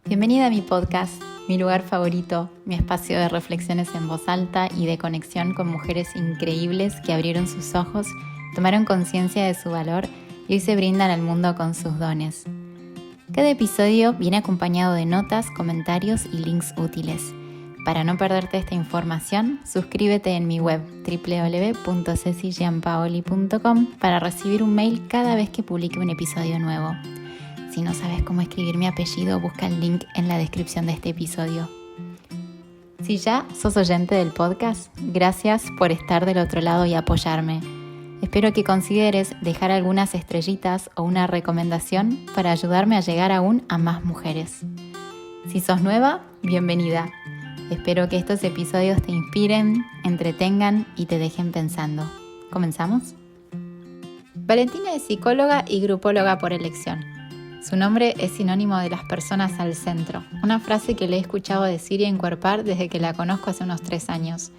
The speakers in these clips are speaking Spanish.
Bienvenida a mi podcast, mi lugar favorito, mi espacio de reflexiones en voz alta y de conexión con mujeres increíbles que abrieron sus ojos, tomaron conciencia de su valor y hoy se brindan al mundo con sus dones. Cada episodio viene acompañado de notas, comentarios y links útiles. Para no perderte esta información, suscríbete en mi web www.cecigianpaoli.com para recibir un mail cada vez que publique un episodio nuevo. Si no sabes cómo escribir mi apellido, busca el link en la descripción de este episodio. Si ya sos oyente del podcast, gracias por estar del otro lado y apoyarme. Espero que consideres dejar algunas estrellitas o una recomendación para ayudarme a llegar aún a más mujeres. Si sos nueva, bienvenida. Espero que estos episodios te inspiren, entretengan y te dejen pensando. ¿Comenzamos? Valentina es psicóloga y grupóloga por elección. Su nombre es sinónimo de las personas al centro, una frase que le he escuchado decir y encuerpar desde que la conozco hace unos 3 años.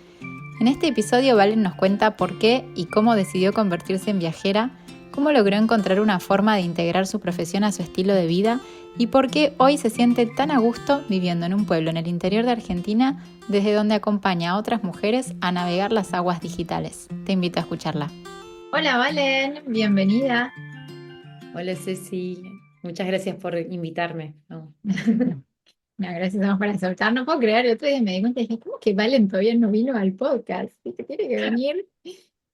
En este episodio Valen nos cuenta por qué y cómo decidió convertirse en viajera, cómo logró encontrar una forma de integrar su profesión a su estilo de vida y por qué hoy se siente tan a gusto viviendo en un pueblo en el interior de Argentina, desde donde acompaña a otras mujeres a navegar las aguas digitales. Te invito a escucharla. Hola Valen, bienvenida. Hola Ceci, muchas gracias por invitarme. No. No, gracias a vos por aceptar. No puedo creer, el otro día me di cuenta y dije, ¿cómo que Valen todavía no vino al podcast? Dije, tiene que venir.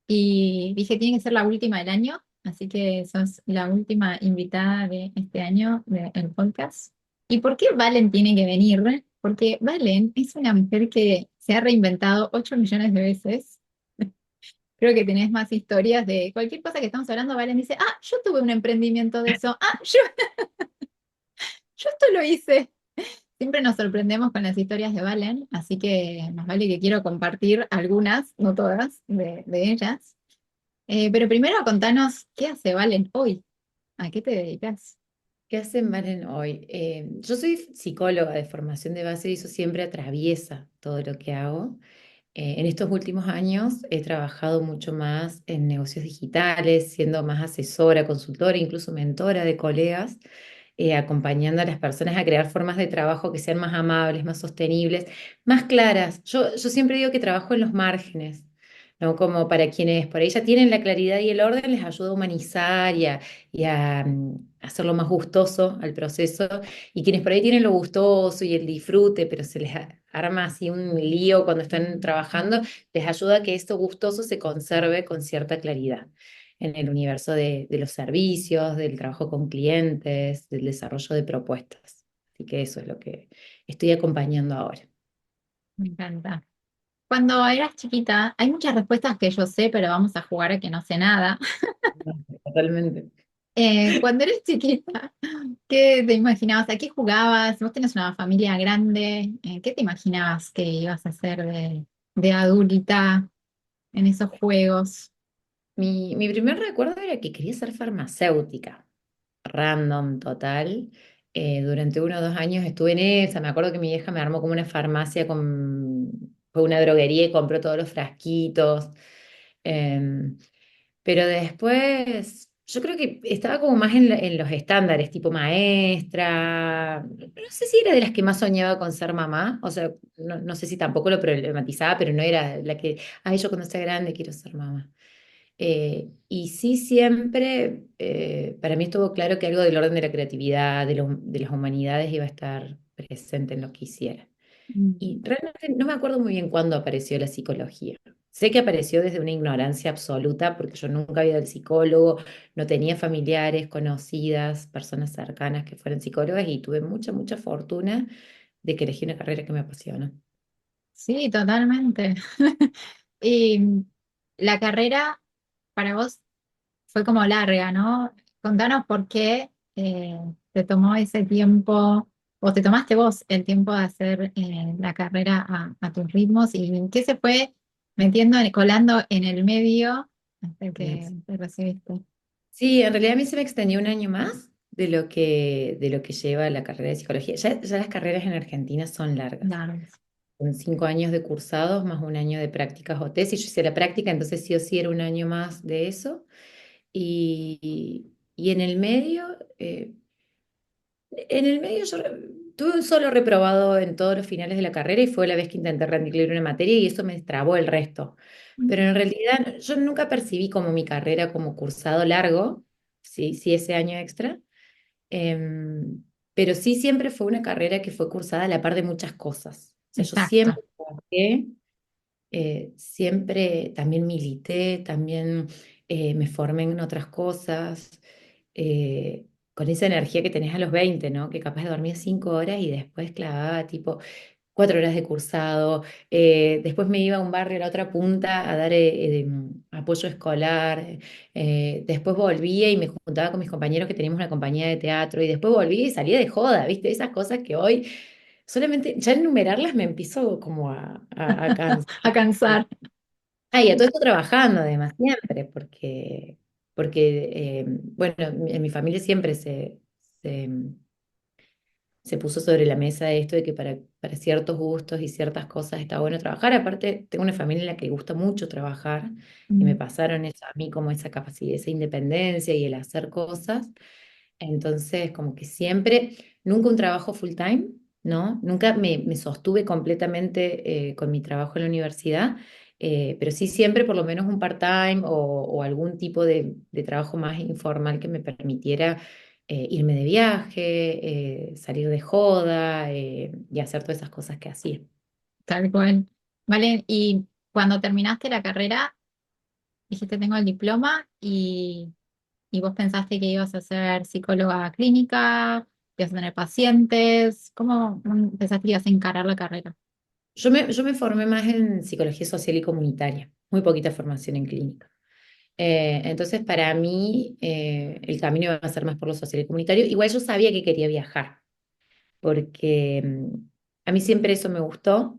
Y dije, tiene que ser la última del año, así que sos la última invitada de este año del podcast. ¿Y por qué Valen tiene que venir? Porque Valen es una mujer que se ha reinventado 8 millones de veces. Creo que tenés más historias de cualquier cosa que estamos hablando. Valen dice, yo tuve un emprendimiento de eso. Yo esto lo hice. Siempre nos sorprendemos con las historias de Valen, así que más vale que quiero compartir algunas, no todas, de ellas. Pero primero contanos, ¿qué hace Valen hoy? ¿A qué te dedicas? ¿Qué hacen Valen hoy? Yo soy psicóloga de formación de base y eso siempre atraviesa todo lo que hago. En estos últimos años he trabajado mucho más en negocios digitales, siendo más asesora, consultora, incluso mentora de colegas, acompañando a las personas a crear formas de trabajo que sean más amables, más sostenibles, más claras. Yo siempre digo que trabajo en los márgenes, ¿no? Como para quienes por ahí ya tienen la claridad y el orden, les ayuda a humanizar y a hacerlo más gustoso al proceso. Y quienes por ahí tienen lo gustoso y el disfrute, pero se les arma así un lío cuando están trabajando, les ayuda a que esto gustoso se conserve con cierta claridad en el universo de los servicios, del trabajo con clientes, del desarrollo de propuestas. Así que eso es lo que estoy acompañando ahora. Me encanta. Cuando eras chiquita, hay muchas respuestas que yo sé, pero vamos a jugar a que no sé nada. Totalmente. Cuando eras chiquita, ¿qué te imaginabas? ¿A qué jugabas? ¿Vos tenés una familia grande? ¿Qué te imaginabas que ibas a hacer de adulta en esos juegos? Mi primer recuerdo era que quería ser farmacéutica, random total. Durante 1 o 2 años estuve en esa. Me acuerdo que mi vieja me armó como una farmacia fue una droguería y compró todos los frasquitos. Em, pero después, yo creo que estaba como más en los estándares, tipo maestra. No sé si era de las que más soñaba con ser mamá. O sea, no sé si tampoco lo problematizaba, pero no era la que, ay, yo cuando sea grande quiero ser mamá. Y sí, siempre, para mí estuvo claro que algo del orden de la creatividad, de las humanidades iba a estar presente en lo que hiciera. Mm. Y realmente no me acuerdo muy bien cuándo apareció la psicología. Sé que apareció desde una ignorancia absoluta, porque yo nunca había ido al psicólogo, no tenía familiares, conocidas, personas cercanas que fueran psicólogas y tuve mucha, mucha fortuna de que elegí una carrera que me apasiona. Sí, totalmente. Y la carrera para vos fue como larga, ¿no? Contanos por qué te tomó ese tiempo, o te tomaste vos el tiempo de hacer la carrera a tus ritmos y qué se fue metiendo, colando en el medio hasta que te recibiste. Sí, en realidad a mí se me extendió 1 año más de lo que lleva la carrera de psicología. Ya las carreras en Argentina son largas. Claro. Son 5 años de cursados más 1 año de prácticas o tesis. Yo hice la práctica, entonces sí o sí era 1 año más de eso. Y en el medio yo tuve un solo reprobado en todos los finales de la carrera y fue la vez que intenté rendir una materia y eso me destrabó el resto. Pero en realidad yo nunca percibí como mi carrera como cursado largo, sí, sí ese año extra, em, pero sí siempre fue una carrera que fue cursada a la par de muchas cosas. O sea, yo Exacto, siempre trabajé, siempre también milité, también me formé en otras cosas, con esa energía que tenés a los 20, ¿no? Que capaz de dormir 5 horas y después clavaba tipo 4 horas de cursado, después me iba a un barrio a la otra punta a dar apoyo escolar, después volvía y me juntaba con mis compañeros que teníamos una compañía de teatro y después volvía y salía de joda, ¿viste? Esas cosas que hoy solamente ya enumerarlas me empiezo como a cansar. a cansar. Ah, y a todo esto trabajando además, siempre, porque bueno, en mi familia siempre se, se puso sobre la mesa esto de que para ciertos gustos y ciertas cosas está bueno trabajar. Aparte, tengo una familia en la que le gusta mucho trabajar y me Mm. pasaron eso a mí como esa capacidad, esa independencia y el hacer cosas. Entonces, como que siempre, nunca un trabajo full time, ¿no? Nunca me sostuve completamente con mi trabajo en la universidad, pero sí siempre por lo menos un part-time o algún tipo de trabajo más informal que me permitiera irme de viaje, salir de joda y hacer todas esas cosas que hacía. Tal cual. Vale, y cuando terminaste la carrera, dijiste tengo el diploma y vos pensaste que ibas a ser psicóloga clínica, que ibas a tener pacientes. ¿Cómo pensaste que ibas a encarar la carrera? Yo me formé más en psicología social y comunitaria, muy poquita formación en clínica. Entonces, para mí, el camino iba a ser más por lo social y comunitario. Igual yo sabía que quería viajar, porque a mí siempre eso me gustó,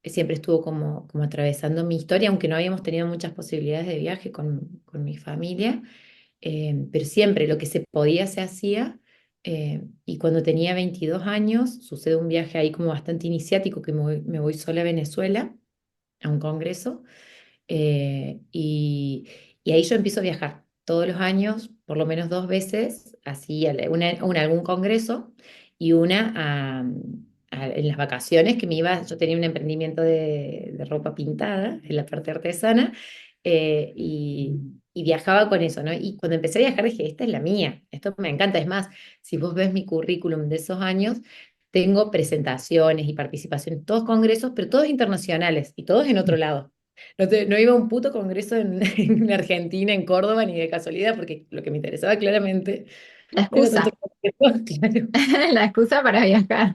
siempre estuvo como atravesando mi historia, aunque no habíamos tenido muchas posibilidades de viaje con mi familia, pero siempre lo que se podía se hacía. Y cuando tenía 22 años, sucede un viaje ahí como bastante iniciático, que me voy sola a Venezuela, a un congreso. Y ahí yo empiezo a viajar todos los años, por lo menos 2 veces, así una a algún congreso y una en las vacaciones que me iba, yo tenía un emprendimiento de ropa pintada en la parte artesana, y viajaba con eso, ¿no? Y cuando empecé a viajar dije, esta es la mía, esto me encanta. Es más, si vos ves mi currículum de esos años, tengo presentaciones y participación en todos congresos, pero todos internacionales y todos en otro lado. No iba a un puto congreso en Argentina, en Córdoba, ni de casualidad, porque lo que me interesaba claramente La no era tanto excusa, el congreso, claro, la excusa para viajar.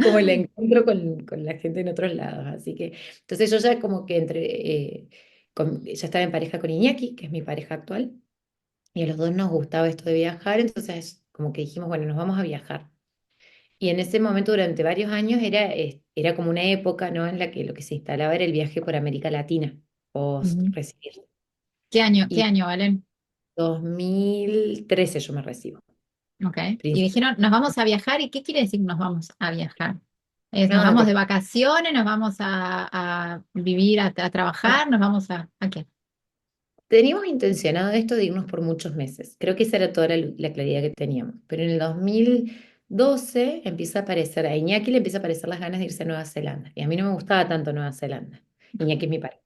como el encuentro con la gente en otros lados. Así que, entonces yo ya como que ya estaba en pareja con Iñaki, que es mi pareja actual, y a los dos nos gustaba esto de viajar, entonces como que dijimos, bueno, nos vamos a viajar. Y en ese momento, durante varios años, era como una época, ¿no? En la que lo que se instalaba era el viaje por América Latina, post Ujú. recibir. Qué Y año, Valen? 2013 yo me recibo. Ok. Y Principio. dijeron, nos vamos a viajar. ¿Y qué quiere decir nos vamos a viajar? ¿Nos No, vamos de porque vacaciones? ¿Nos vamos a vivir, a trabajar? ¿Nos vamos a qué? teníamos intencionado esto de irnos por muchos meses. Creo que esa era toda la claridad que teníamos. Pero en el 2012 empieza a aparecer, a Iñaki le empieza a aparecer las ganas de irse a Nueva Zelanda. Y a mí no me gustaba tanto Nueva Zelanda. Iñaki es mi pareja.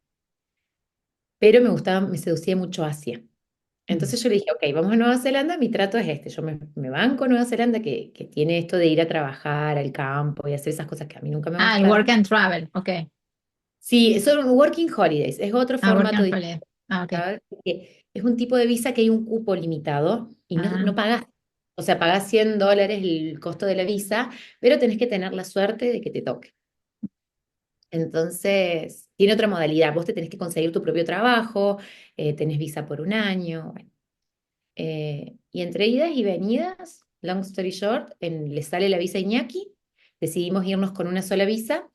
Pero me gustaba, me seducía mucho Asia. Mm. Entonces yo le dije, ok, vamos a Nueva Zelanda, mi trato es este. Yo me banco a Nueva Zelanda, que tiene esto de ir a trabajar al campo y hacer esas cosas que a mí nunca me Ah, el work gustaron. and travel. Ok. Sí, son working holidays, es otro Ah, work formato and distinto, holiday. Ah, ok. ¿sabes? Porque es un tipo de visa que hay un cupo limitado y no Ah, pagas, o sea, pagas $100 el costo de la visa, pero tenés que tener la suerte de que te toque. Entonces, tiene otra modalidad, vos te tenés que conseguir tu propio trabajo, tenés visa por un año, bueno. Y entre idas y venidas, long story short, le sale la visa a Iñaki, decidimos irnos con una sola visa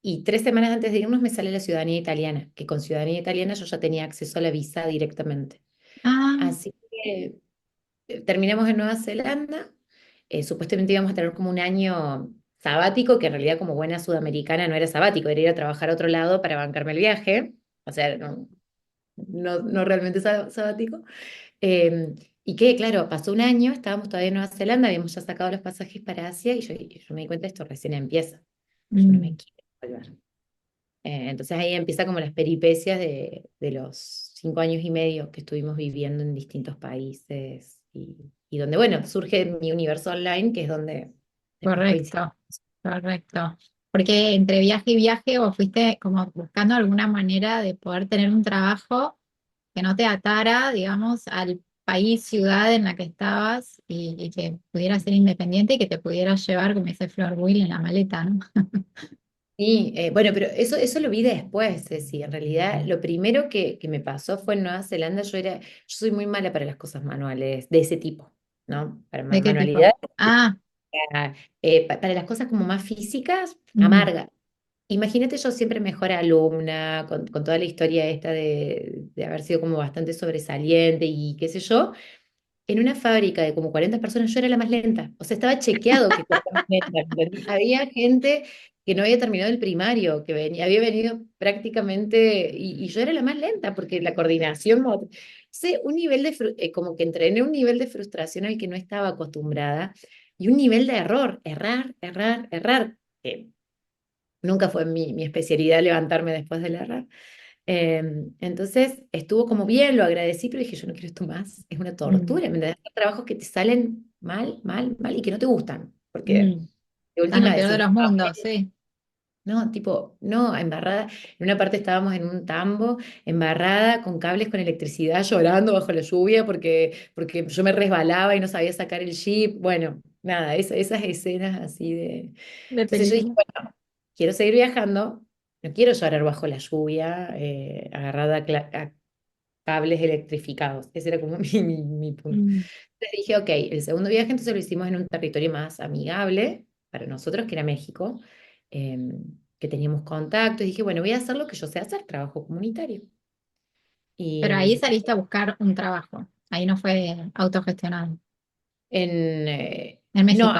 y 3 semanas antes de irnos me sale la ciudadanía italiana, que con ciudadanía italiana yo ya tenía acceso a la visa directamente. ah, Así que terminamos en Nueva Zelanda, supuestamente íbamos a tener como un año sabático, que en realidad como buena sudamericana no era sabático, era ir a trabajar a otro lado para bancarme el viaje, o sea, no realmente sabático. y que, claro, pasó un año, estábamos todavía en Nueva Zelanda, habíamos ya sacado los pasajes para Asia y yo me di cuenta, esto recién empieza, yo no me Mm, quiero volver. Entonces ahí empieza como las peripecias de los 5 años y medio que estuvimos viviendo en distintos países y donde, bueno, surge mi universo online, que es donde después coincidimos. correcto, correcto. Porque entre viaje y viaje vos fuiste como buscando alguna manera de poder tener un trabajo que no te atara, digamos, al país, ciudad en la que estabas y que pudieras ser independiente y que te pudieras llevar, como dice Flor Will, en la maleta, ¿no? Sí, bueno, pero eso lo vi después, Ceci. En realidad, lo primero que me pasó fue en Nueva Zelanda. Yo soy muy mala para las cosas manuales de ese tipo, ¿no? Para ¿De qué tipo? manualidades, Ah, para las cosas como más físicas, mm, amarga. Imagínate yo siempre mejor alumna, con toda la historia esta de haber sido como bastante sobresaliente y qué sé yo. En una fábrica de como 40 personas, yo era la más lenta. O sea, estaba chequeado que yo era la más lenta. ¿Entendés? Había gente que no había terminado el primario, que había venido prácticamente, y yo era la más lenta, porque la coordinación, sé, un nivel como que entrené un nivel de frustración al que no estaba acostumbrada, y un nivel de error, errar, errar, errar, que nunca fue mi especialidad levantarme después del error. Entonces estuvo como bien, lo agradecí, pero dije, yo no quiero esto más, es una mm, tortura, ¿me entendés? Hay trabajos que te salen mal, mal, mal y que no te gustan, porque mm. de Estás en el última peor de decís, los mundos, sí. no, tipo, no, embarrada, en una parte estábamos en un tambo, embarrada, con cables con electricidad, llorando bajo la lluvia porque yo me resbalaba y no sabía sacar el chip, bueno, nada, esas escenas así de... De Entonces yo dije, película. bueno, quiero seguir viajando, no quiero llorar bajo la lluvia, agarrada a cables electrificados. Ese era como mi punto. Mm. Entonces dije, ok, el segundo viaje entonces lo hicimos en un territorio más amigable para nosotros, que era México, que teníamos contactos. Y dije, bueno, voy a hacer lo que yo sé hacer, trabajo comunitario. Pero ahí Y saliste a buscar un trabajo. Ahí no fue autogestionado. en, eh, En no, México.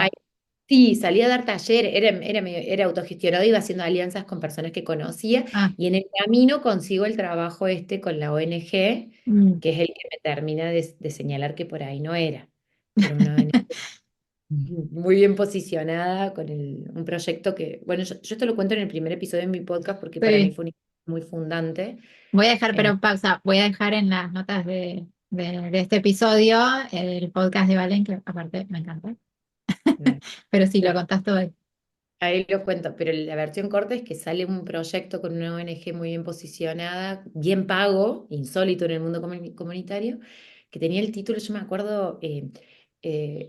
sí, salí a dar taller, era autogestionado, iba haciendo alianzas con personas que conocía Ah, y en el camino consigo el trabajo este con la ONG, mm. que es el que me termina de señalar que por ahí no era, que era una ONG muy bien posicionada con un proyecto que, bueno, yo te lo cuento en el primer episodio de mi podcast porque para mí Sí. fue muy fundante. Voy a dejar, Eh, pero pausa, voy a dejar en las notas de este episodio el podcast de Valen, que aparte me encanta. Pero sí, lo contaste hoy. Ahí lo cuento, pero la versión corta es que sale un proyecto con una ONG muy bien posicionada, bien pago, insólito en el mundo comunitario, que tenía el título, yo me acuerdo,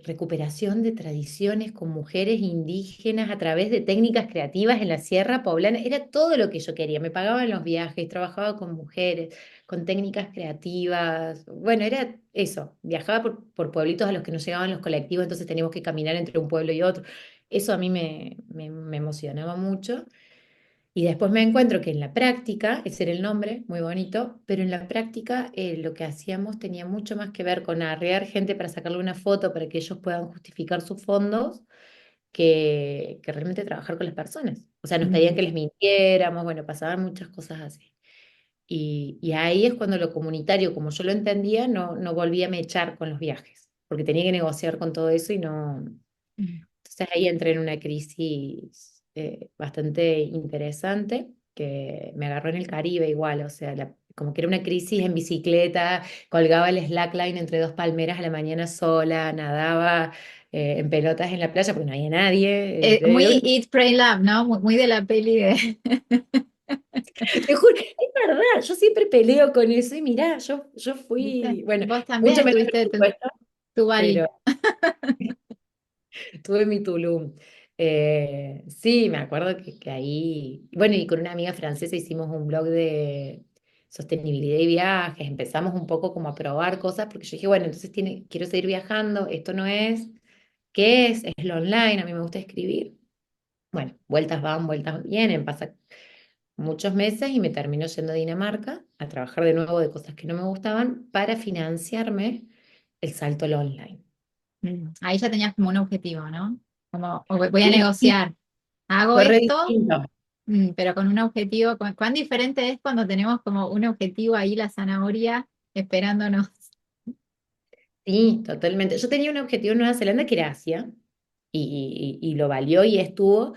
Recuperación de tradiciones con mujeres indígenas a través de técnicas creativas en la Sierra Poblana. Era todo lo que yo quería. Me pagaban los viajes, trabajaba con mujeres, con técnicas creativas. Bueno, era eso. Viajaba por pueblitos a los que no llegaban los colectivos, entonces teníamos que caminar entre un pueblo y otro. Eso a mí me emocionaba mucho. Y después me encuentro que en la práctica, ese era el nombre, muy bonito, pero en la práctica lo que hacíamos tenía mucho más que ver con arrear gente para sacarle una foto para que ellos puedan justificar sus fondos que realmente trabajar con las personas. O sea, nos pedían Mm, que les mintiéramos, bueno, pasaban muchas cosas así. Y ahí es cuando lo comunitario, como yo lo entendía, no volvía a mechar con los viajes, porque tenía que negociar con todo eso y no. mm. Entonces ahí entré en una crisis bastante interesante que me agarró en el Caribe igual, o sea, como que era una crisis en bicicleta, colgaba el slackline entre dos palmeras a la mañana sola, nadaba en pelotas en la playa porque no había nadie. Lo Muy único- Eat, Pray, Love, ¿no? Muy de la peli de... te juro, es verdad, yo siempre peleo con eso y mirá, yo ¿Viste? fui, bueno, Vos también mucho menos estuviste presupuesto, tu Bali. pero tuve mi Tulum. Sí, me acuerdo que ahí, bueno, y con una amiga francesa hicimos un blog de sostenibilidad y viajes, empezamos un poco como a probar cosas, porque yo dije, bueno, entonces quiero seguir viajando, esto no es, ¿qué es? Es lo online, a mí me gusta escribir. Bueno, vueltas van, vueltas vienen, pasa muchos meses y me termino yendo a Dinamarca a trabajar de nuevo de cosas que no me gustaban para financiarme el salto al online. Mm. Ahí ya tenías como un objetivo, ¿no? Como voy a Sí, sí, negociar, hago fue re esto, distinto. pero con un objetivo. ¿Cuán diferente es cuando tenemos como un objetivo ahí, la zanahoria, esperándonos? Sí, totalmente. Yo tenía un objetivo en Nueva Zelanda que era Asia y lo valió y estuvo,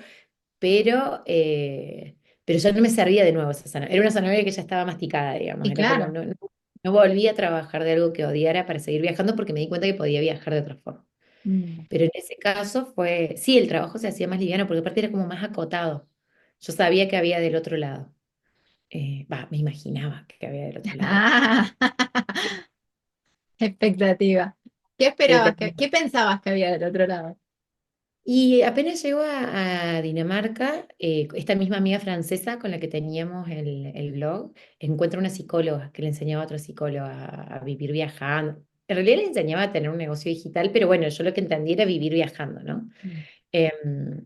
pero ya no me servía de nuevo esa zanahoria. Era una zanahoria que ya estaba masticada, digamos. Y Era como, claro. no volví a trabajar de algo que odiara para seguir viajando porque me di cuenta que podía viajar de otra forma. Mm. Pero en ese caso fue, sí, el trabajo se hacía más liviano porque aparte era como más acotado. Yo sabía que había del otro lado. Me imaginaba que había del otro lado. Ah, expectativa. ¿Qué esperabas qué pensabas que había del otro lado? Y apenas llego a Dinamarca, esta misma amiga francesa con la que teníamos el blog, encuentra una psicóloga que le enseñaba a otra psicóloga a vivir viajando. En realidad le enseñaba a tener un negocio digital, pero bueno, yo lo que entendí era vivir viajando, ¿no? Mm. Em,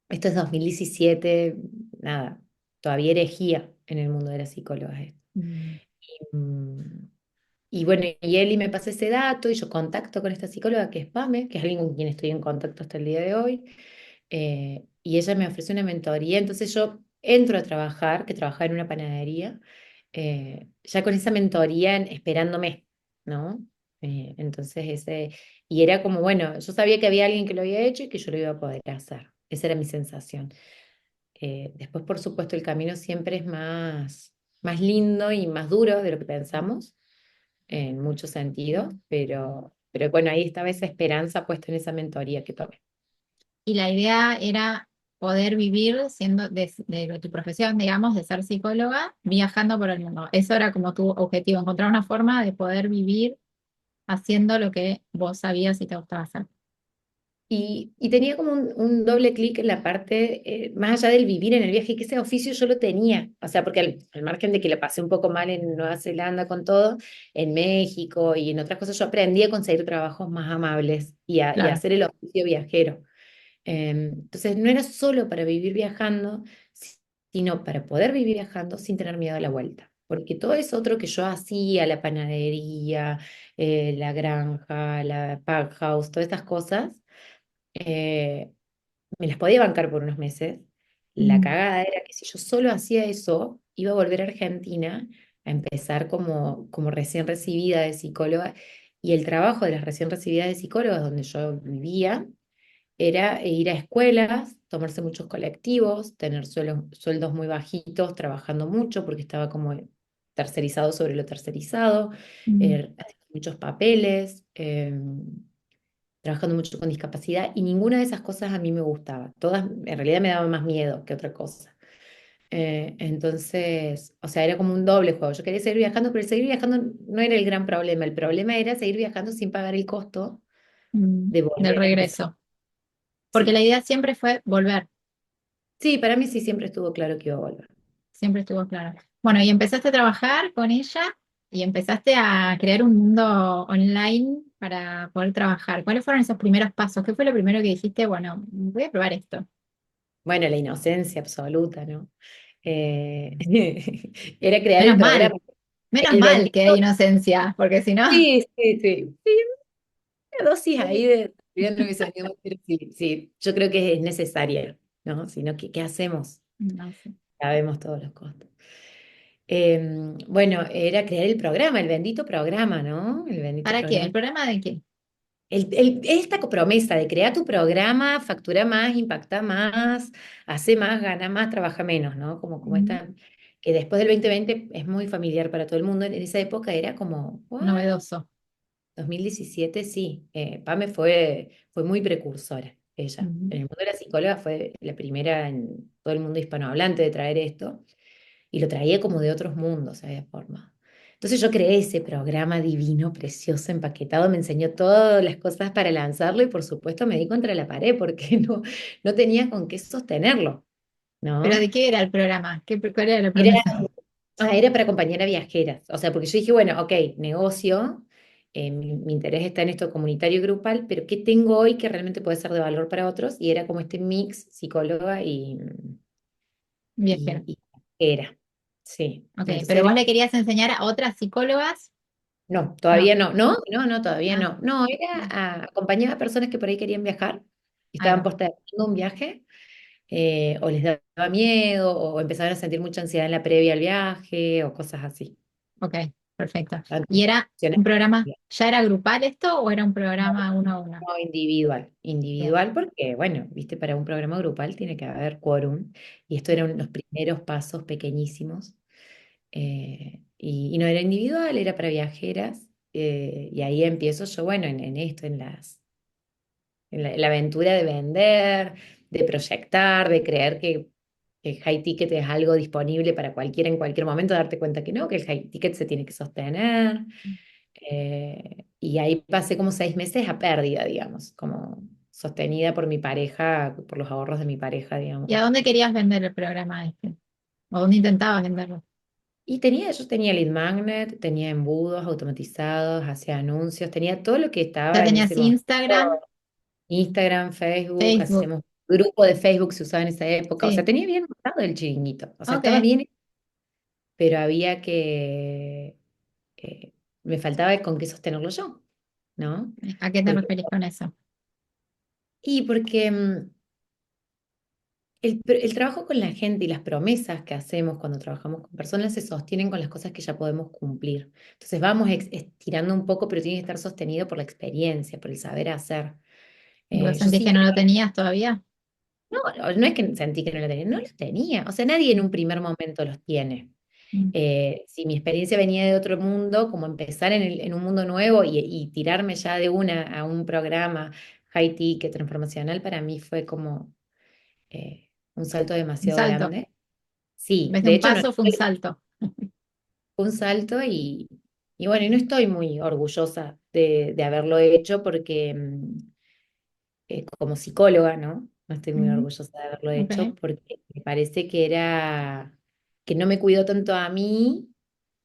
Esto es 2017, nada, todavía herejía en el mundo de las psicólogas. Mm. Mm, Y bueno, y Eli me pasa ese dato y yo contacto con esta psicóloga que es Pame, que es alguien con quien estoy en contacto hasta el día de hoy, y ella me ofrece una mentoría, entonces yo entro a trabajar, que trabajaba en una panadería, ya con esa mentoría esperándome, ¿no? Entonces y era como, bueno, yo sabía que había alguien que lo había hecho y que yo lo iba a poder hacer, esa era mi sensación. Después, por supuesto, el camino siempre es más lindo y más duro de lo que pensamos en muchos sentidos, pero bueno, ahí estaba esa esperanza puesta en esa mentoría que tomé. Y la idea era poder vivir siendo de tu profesión, digamos, de ser psicóloga, viajando por el mundo. Eso era como tu objetivo, encontrar una forma de poder vivir haciendo lo que vos sabías y te gustaba hacer. Y tenía como un doble clic en la parte, más allá del vivir en el viaje, que ese oficio yo lo tenía, o sea, porque al margen de que la pasé un poco mal en Nueva Zelanda con todo, en México y en otras cosas, yo aprendí a conseguir trabajos más amables y a Claro. hacer el oficio viajero. Entonces, no era solo para vivir viajando, sino para poder vivir viajando sin tener miedo a la vuelta. Porque todo eso otro que yo hacía, la panadería, la granja, la pack house, todas estas cosas, eh, me las podía bancar por unos meses. La Mm. cagada era que si yo solo hacía eso, iba a volver a Argentina a empezar como recién recibida de psicóloga. Y el trabajo de las recién recibidas de psicólogas, donde yo vivía, era ir a escuelas, tomarse muchos colectivos, tener sueldos muy bajitos, trabajando mucho porque estaba como tercerizado sobre lo tercerizado, Mm. haciendo muchos papeles, trabajando mucho con discapacidad y ninguna de esas cosas a mí me gustaba. Todas en realidad me daban más miedo que otra cosa. Entonces, o sea, era como un doble juego. Yo quería seguir viajando, pero el seguir viajando no era el gran problema. El problema era seguir viajando sin pagar el costo Mm. de Del volver a empezar. regreso. Porque la Sí. idea siempre fue volver, Sí, para mí sí siempre estuvo claro que iba a volver. siempre estuvo claro. Bueno, y empezaste a trabajar con ella y empezaste a crear un mundo online para poder trabajar. ¿Cuáles fueron esos primeros pasos? ¿Qué fue lo primero que dijiste? Bueno, voy a probar esto. Bueno, la inocencia absoluta, ¿no? Eh, Era crear el Menos programa. mal, menos El mal que bendito, hay inocencia, porque si no, sí, sí, sí. Sí, una dosis ahí de realidad no hubiese venido mal, pero sí, sí, yo creo que es necesaria, ¿no? Si no, ¿qué hacemos? no sé. Sabemos todos los costos. Bueno, era crear el programa, el bendito programa, ¿no? El bendito ¿Para qué? programa. ¿El programa de qué? Esta promesa de crear tu programa, factura más, impacta más, hace más, gana más, trabaja menos, ¿no? Como Mm. esta, que después del 2020 es muy familiar para todo el mundo. En esa época era como, ¿what? Novedoso. 2017, sí. Pame fue muy precursora, ella. Ujú. En el mundo de la psicóloga fue la primera en todo el mundo hispanohablante de traer esto y lo traía como de otros mundos, había forma. Entonces yo creé ese programa divino, precioso, empaquetado, me enseñó todas las cosas para lanzarlo y por supuesto me di contra la pared porque no tenía con qué sostenerlo, ¿Pero ¿no? de qué era el programa? ¿Cuál era la Era, promesa? era para acompañar a viajeras, o sea, porque yo dije, bueno, ok, negocio, mi interés está en esto comunitario y grupal, pero ¿qué tengo hoy que realmente puede ser de valor para otros? Y era como este mix psicóloga Viajero. y era, sí. Ok, Entonces pero era vos le querías enseñar a otras psicólogas. no, No. todavía no. No, no, no, todavía Ah, no. No, era bien. acompañar a personas que por ahí querían viajar, Ahí estaban va. postergando un viaje, o les daba miedo, o empezaban a sentir mucha ansiedad en la previa al viaje, o cosas así. Ok. Perfecto. tanto ¿Y era un profesional programa, ya era grupal esto o era un programa uno a uno? como individual. Bien. Individual porque, bueno, viste, para un programa grupal tiene que haber quórum y esto eran los primeros pasos pequeñísimos. Y no era individual, era para viajeras. Y ahí empiezo yo, bueno, en esto, en la aventura de vender, de proyectar, de creer que el high ticket es algo disponible para cualquiera en cualquier momento, darte cuenta que no, que el high ticket se tiene que sostener. Y ahí pasé como 6 meses a pérdida, digamos, como sostenida por mi pareja, por los ahorros de mi pareja, ¿Y a digamos. dónde querías vender el programa este? ¿O dónde intentabas venderlo? Y yo tenía lead magnet, tenía embudos automatizados, hacía anuncios, tenía todo lo que ¿Ya estaba en tenías ese momento. Instagram, Instagram, Facebook, Facebook? hacíamos grupo de Facebook se usaba en esa época. O sea, Sí. tenía bien montado el chiringuito. O sea, estaba Ok. bien, pero había me faltaba con qué sostenerlo yo, ¿no? ¿A qué te Porque, referís con eso? y porque el trabajo con la gente y las promesas que hacemos cuando trabajamos con personas se sostienen con las cosas que ya podemos cumplir. Entonces vamos estirando un poco, pero tiene que estar sostenido por la experiencia, por el saber hacer. ¿Y vos Yo sentís sí que no lo creo, tenías todavía? no es que sentí que no lo tenía, no los tenía. O sea, nadie en un primer momento los tiene. Mm. Si mi experiencia venía de otro mundo, como empezar en un mundo nuevo y tirarme ya de una a un programa high ticket transformacional, para mí fue como un salto Un demasiado salto. grande. En Sí, vez de de un hecho no paso, fue un salto. fue un salto y bueno, y no estoy muy orgullosa de haberlo hecho porque como psicóloga, ¿no? No estoy muy Mm, orgullosa de haberlo hecho ok, porque me parece que no me cuidó tanto a mí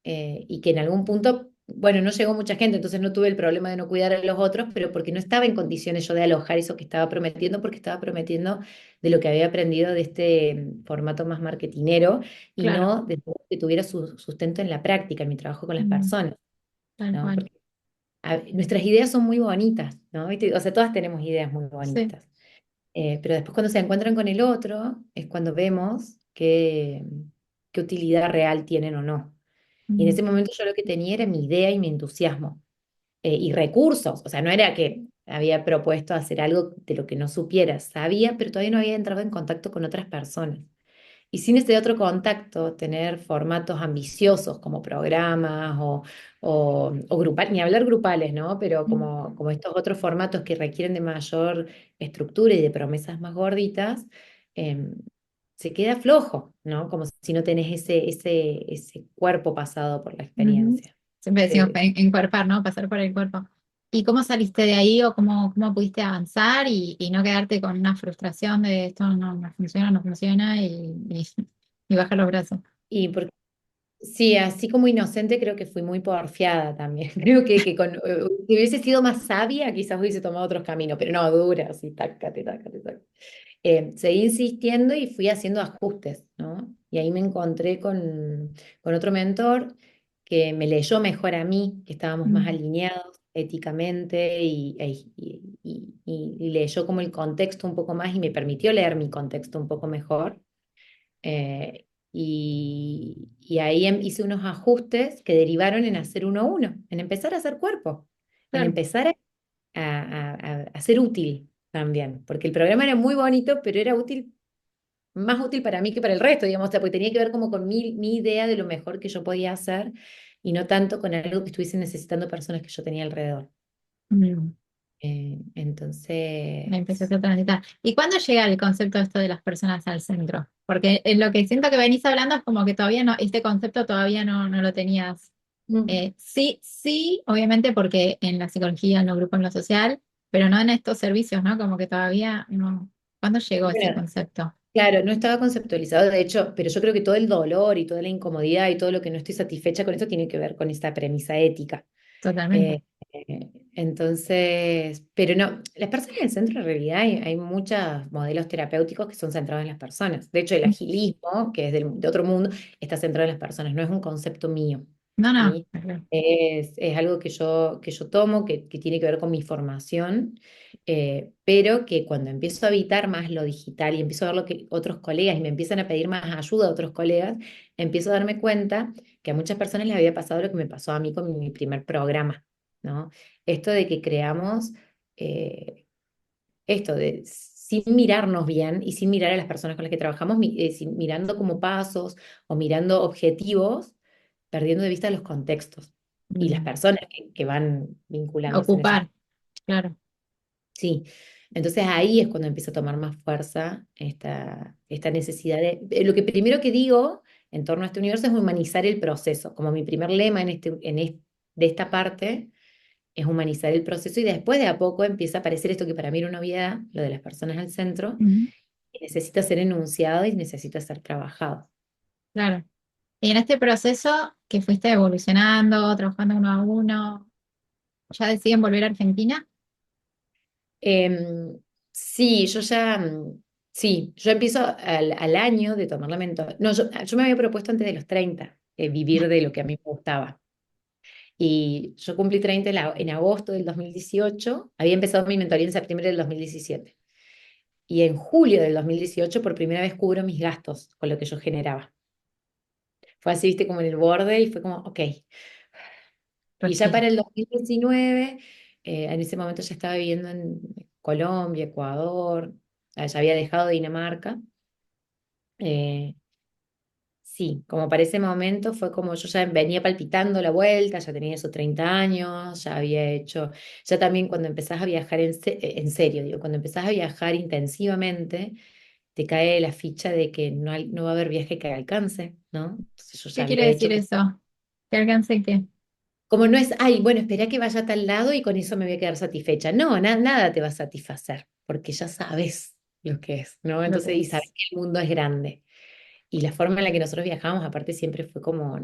y que en algún punto, bueno, no llegó mucha gente, entonces no tuve el problema de no cuidar a los otros, pero porque no estaba en condiciones yo de alojar eso que estaba prometiendo, porque estaba prometiendo de lo que había aprendido de este formato más marketinero y claro. no de que tuviera su sustento en la práctica, en mi trabajo con las Mm, personas, tal ¿no? cual. Porque nuestras ideas son muy bonitas, ¿no? ¿Viste? O sea, todas tenemos ideas muy Sí. bonitas. Pero después cuando se encuentran con el otro es cuando vemos qué utilidad real tienen o no. Y en Mm, ese momento yo lo que tenía era mi idea y mi entusiasmo y recursos. O sea, no era que había propuesto hacer algo de lo que no supiera. Sabía, pero todavía no había entrado en contacto con otras personas. Y sin ese otro contacto, tener formatos ambiciosos como programas o grupal, ni hablar grupales, ¿no? Pero mm, como estos otros formatos que requieren de mayor estructura y de promesas más gorditas, em, se queda flojo, ¿no? Como si no tenés ese cuerpo pasado por la ujú. experiencia. Siempre decimos Eh, encuerpar, ¿no? Pasar por el cuerpo. ¿Y cómo saliste de ahí o cómo pudiste avanzar y no quedarte con una frustración de esto no funciona, no funciona y bajar los brazos? y porque sí, así como inocente, creo que fui muy porfiada también. Creo si hubiese sido más sabia, quizás hubiese tomado otros caminos, pero no, dura, así, tácate, tácate, tácate. Seguí insistiendo y fui haciendo ajustes, ¿no? Y ahí me encontré con otro mentor que me leyó mejor a mí, que estábamos más Mm, alineados éticamente y leyó como el contexto un poco más y me permitió leer mi contexto un poco mejor. Y ahí hice unos ajustes que derivaron en hacer uno a uno, en empezar a hacer cuerpo, en claro. empezar a ser útil también, porque el programa era muy bonito, pero era útil, más útil para mí que para el resto, digamos, o sea, porque tenía que ver como con mi idea de lo mejor que yo podía hacer y no tanto con algo que estuviesen necesitando personas que yo tenía alrededor. Mm, la Entonces, empezaste a transitar. ¿Y cuándo llega el concepto esto de las personas al centro? Porque en lo que siento que venís hablando es como que todavía no, este concepto todavía no lo tenías. mm, Sí, sí, obviamente porque en la psicología, en los grupos, en lo social, pero no en estos servicios, ¿no? Como que todavía no. ¿Cuándo llegó ese bueno, concepto? claro, no estaba conceptualizado, de hecho, pero yo creo que todo el dolor y toda la incomodidad y todo lo que no estoy satisfecha con eso tiene que ver con esta premisa ética. Totalmente. Entonces, pero no, las personas en el centro en realidad hay muchos modelos terapéuticos que son centrados en las personas. De hecho, el agilismo, que es de otro mundo, está centrado en las personas, no es un concepto mío. No, no. ¿sí? Es algo que yo tomo, que tiene que ver con mi formación, pero que cuando empiezo a habitar más lo digital y empiezo a ver lo que otros colegas y me empiezan a pedir más ayuda a otros colegas, empiezo a darme cuenta que a muchas personas les había pasado lo que me pasó a mí con mi primer programa, ¿no? Esto de que creamos eh, esto de sin mirarnos bien y sin mirar a las personas con las que trabajamos, mirando como pasos o mirando objetivos, perdiendo de vista los contextos y las Mm, personas que van vinculándose en esos. ocupar, claro. Sí, entonces ahí es cuando empieza a tomar más fuerza esta necesidad lo que primero que digo en torno a este universo es humanizar el proceso, como mi primer lema de esta parte es humanizar el proceso y después de a poco empieza a aparecer esto que para mí era una obviedad, lo de las personas al centro, Ujú, que necesita ser enunciado y necesita ser trabajado. claro. Y en este proceso que fuiste evolucionando, trabajando uno a uno, ¿ya deciden volver a Argentina? Em, sí, sí, yo empiezo al año de tomar la mentoría. No, yo me había propuesto antes de los 30 vivir de lo que a mí me gustaba. Y yo cumplí 30 en agosto del 2018, había empezado mi mentoría en septiembre del 2017. Y en julio del 2018 por primera vez cubro mis gastos con lo que yo generaba. Fue así, viste, como en el borde y fue como, ok. Y ya Respira. para el 2019, en ese momento ya estaba viviendo en Colombia, Ecuador, ya había dejado Dinamarca. eh, sí, como para ese momento fue como yo ya venía palpitando la vuelta, ya tenía esos 30 años, ya había hecho, ya también cuando empezás a viajar en serio, digo, cuando empezás a viajar intensivamente, te cae la ficha de que no va a haber viaje que alcance, ¿no? Entonces yo ya ¿Qué quiere había decir hecho. eso? ¿Que alcance qué? Como no es, ay, bueno, espera que vaya a tal lado y con eso me voy a quedar satisfecha. No, nada te va a satisfacer, porque ya sabes lo que es, ¿no? Lo que Entonces, y sabes es. que el mundo es grande. Y la forma en la que nosotros viajamos, aparte, siempre fue como,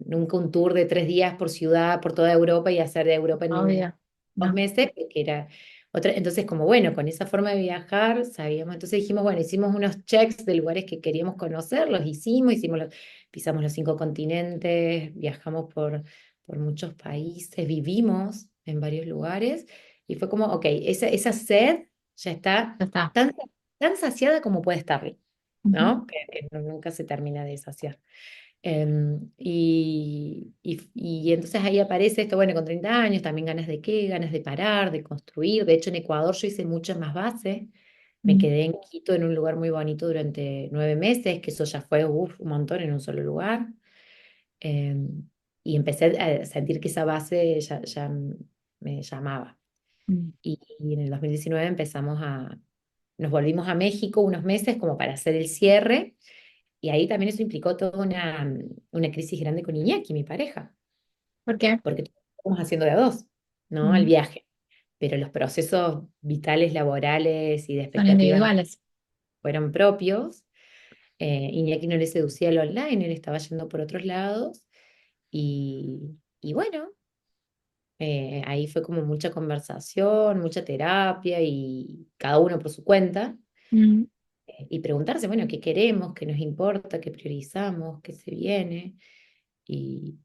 nunca un tour de 3 días por ciudad, por toda Europa y hacer de Europa en Obvio. 2 No. meses, que era otra. Entonces, como bueno, con esa forma de viajar, sabíamos, entonces dijimos, bueno, hicimos unos checks de lugares que queríamos conocer, los hicimos pisamos los 5 continentes, viajamos por muchos países, vivimos en varios lugares, y fue como, ok, esa sed ya está Ya está. tan, tan saciada como puede estar, Ujú. ¿no? Que nunca se termina de saciar. Y entonces ahí aparece esto, bueno, con 30 años, también ganas de qué, ganas de parar, de construir. De hecho, en Ecuador yo hice muchas más bases. Me Mm, quedé en Quito en un lugar muy bonito durante 9 meses, que eso ya fue uf, un montón en un solo lugar. Em, y empecé a sentir que esa base ya me llamaba. mm. Y en el 2019 nos volvimos a México unos meses como para hacer el cierre y ahí también eso implicó toda una crisis grande con Iñaki, mi pareja, ¿Por qué? porque estamos haciendo de a dos, ¿no? El Mm, viaje. Pero los procesos vitales, laborales y de son expectativas individuales. fueron propios. Iñaki no le seducía el online, él estaba yendo por otros lados. Y bueno, ahí fue como mucha conversación, mucha terapia y cada uno por su cuenta. Mm, Y preguntarse, bueno, qué queremos, qué nos importa, qué priorizamos, qué se viene. Y,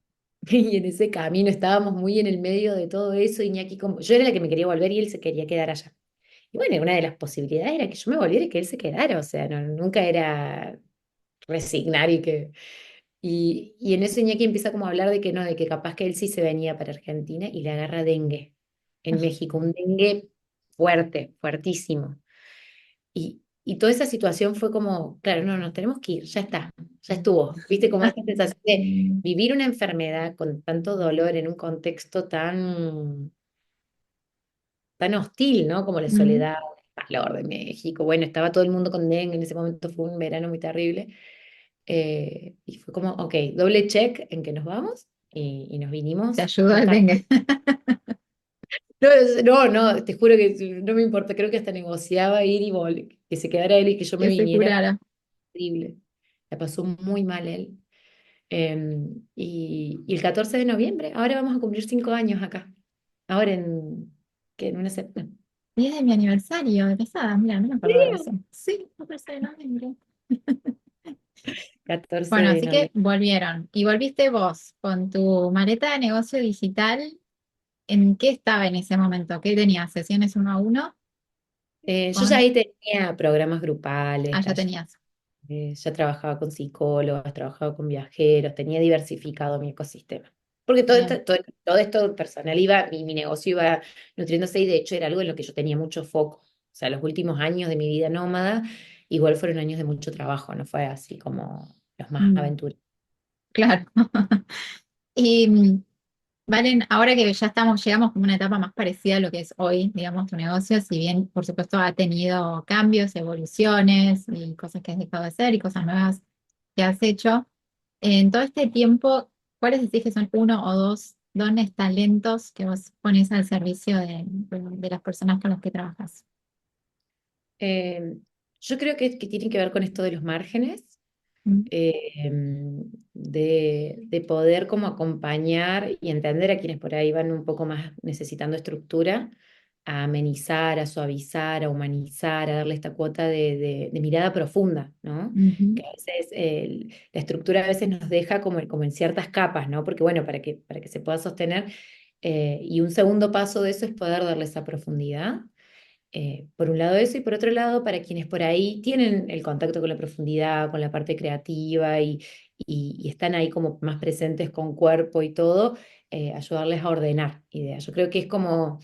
y en ese camino estábamos muy en el medio de todo eso. Iñaki, yo era la que me quería volver y él se quería quedar allá. Y bueno, una de las posibilidades era que yo me volviera y que él se quedara. O sea, nunca era resignar y que. Y en eso Iñaki empieza como a hablar de que no, de que capaz que él sí se venía para Argentina y le agarra dengue en México, un dengue fuerte, fuertísimo. Y toda esa situación fue como, claro, no, nos tenemos que ir, ya está, ya estuvo. Viste, como esta sensación de vivir una enfermedad con tanto dolor en un contexto tan hostil, ¿no? Como la mm. soledad, el calor de México. Bueno, estaba todo el mundo con dengue, en ese momento fue un verano muy terrible. Y fue como, ok, doble check en que nos vamos y nos Te vinimos ayuda el acá. dengue. No, no, te juro que no me importa, creo que hasta negociaba ir y volver, que se quedara él y que yo me Que se viniera. curara. Horrible. La pasó muy mal él. Y el 14 de noviembre, ahora vamos a cumplir 5 años acá. Ahora en una semana. Y es de mi aniversario de casada. Mira, no me acordaba de eso. Sí, 14 de noviembre. 14 Bueno, de así que noviembre. volvieron. Y volviste vos con tu maleta de negocio digital. ¿En qué estaba en ese momento? ¿Qué tenías? ¿Sesiones uno a uno? Yo ya Con... ahí tenía programas Ah, grupales, ya tenías. ya trabajaba con psicólogos, trabajaba con viajeros, tenía diversificado mi ecosistema. Porque Bien. todo esto personal iba, mi negocio iba nutriéndose y de hecho era algo en lo que yo tenía mucho foco. O sea, los últimos años de mi vida nómada igual fueron años de mucho trabajo, no fue así como los más Mm, aventureros. claro. Y Valen, ahora que ya estamos, llegamos como una etapa más parecida a lo que es hoy, digamos, tu negocio, si bien, por supuesto, ha tenido cambios, evoluciones y cosas que has dejado de hacer y cosas nuevas que has hecho. En todo este tiempo, ¿cuáles decís que son uno o dos dones, talentos que vos pones al servicio de las personas con las que trabajas? Eh, yo creo que tiene que ver con esto de los márgenes. Mm, De poder como acompañar y entender a quienes por ahí van un poco más necesitando estructura, a amenizar, a suavizar, a humanizar, a darle esta cuota de mirada profunda, ¿no? ujú, Que a veces la estructura a veces nos deja como en ciertas capas, ¿no? Porque bueno, para que se pueda sostener, y un segundo paso de eso es poder darle esa profundidad. Por un lado eso y por otro lado para quienes por ahí tienen el contacto con la profundidad, con la parte creativa y están ahí como más presentes con cuerpo y todo, ayudarles a ordenar ideas. Yo creo que es como,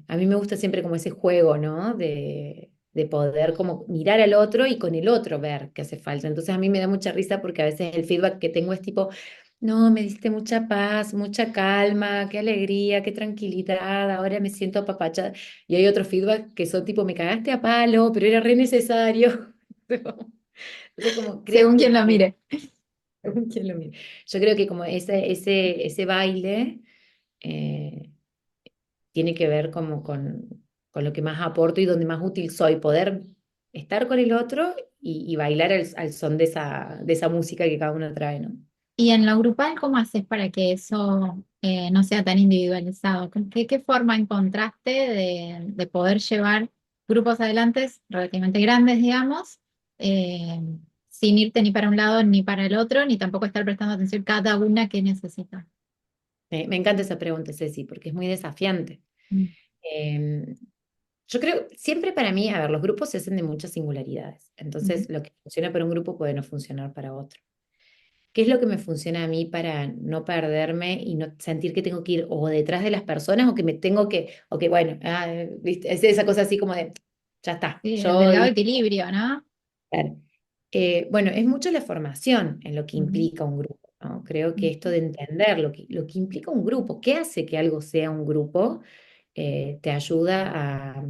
a mí me gusta siempre como ese juego, ¿no? De poder como mirar al otro y con el otro ver qué hace falta. Entonces a mí me da mucha risa porque a veces el feedback que tengo es tipo, no, me diste mucha paz, mucha calma, qué alegría, qué tranquilidad, ahora me siento apapachada. Y hay otros feedback que son tipo, me cagaste a palo, pero era re necesario. Entonces, como creo según quien lo que mire. según quien lo mire. Yo creo que como ese baile eh, tiene que ver como con lo que más aporto y donde más útil soy, poder estar con el otro y bailar al son de esa música que cada uno trae, ¿no? Y en lo grupal, ¿cómo haces para que eso no sea tan individualizado? ¿Qué forma encontraste de poder llevar grupos adelante relativamente grandes, digamos, eh, sin irte ni para un lado ni para el otro, ni tampoco estar prestando atención cada una que necesita? Me encanta esa pregunta, Ceci, porque es muy desafiante. Mm, Eh, yo creo, siempre para mí, a ver, los grupos se hacen de muchas singularidades. mm, Entonces, lo que funciona para un grupo puede no funcionar para otro. ¿Qué es lo que me funciona a mí para no perderme y no sentir que tengo que ir o detrás de las personas o que me tengo que, o que bueno, ¿viste? Es esa cosa así como de, ya está, sí, el yo delgado hice. equilibrio, ¿no? Claro. Bueno, es mucho la formación en lo que Mm, implica un grupo, ¿no? Creo que esto mm, de entender lo que implica un grupo, qué hace que algo sea un grupo, te ayuda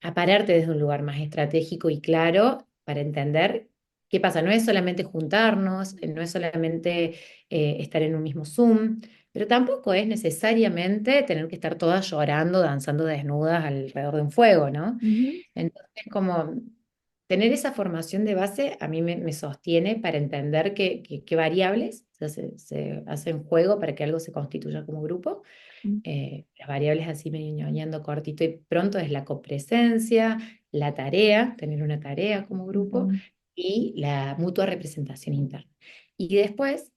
a pararte desde un lugar más estratégico y claro para entender qué pasa. No es solamente juntarnos, no es solamente estar en un mismo Zoom, pero tampoco es necesariamente tener que estar todas llorando, danzando desnudas alrededor de un fuego, ¿no? ujú, Entonces, como tener esa formación de base a mí me sostiene para entender qué variables se hacen juego para que algo se constituya como grupo. mm, Las variables así medio ñoñando cortito y pronto es la copresencia, la tarea, tener una tarea como grupo mm, y la mutua representación interna. Y después,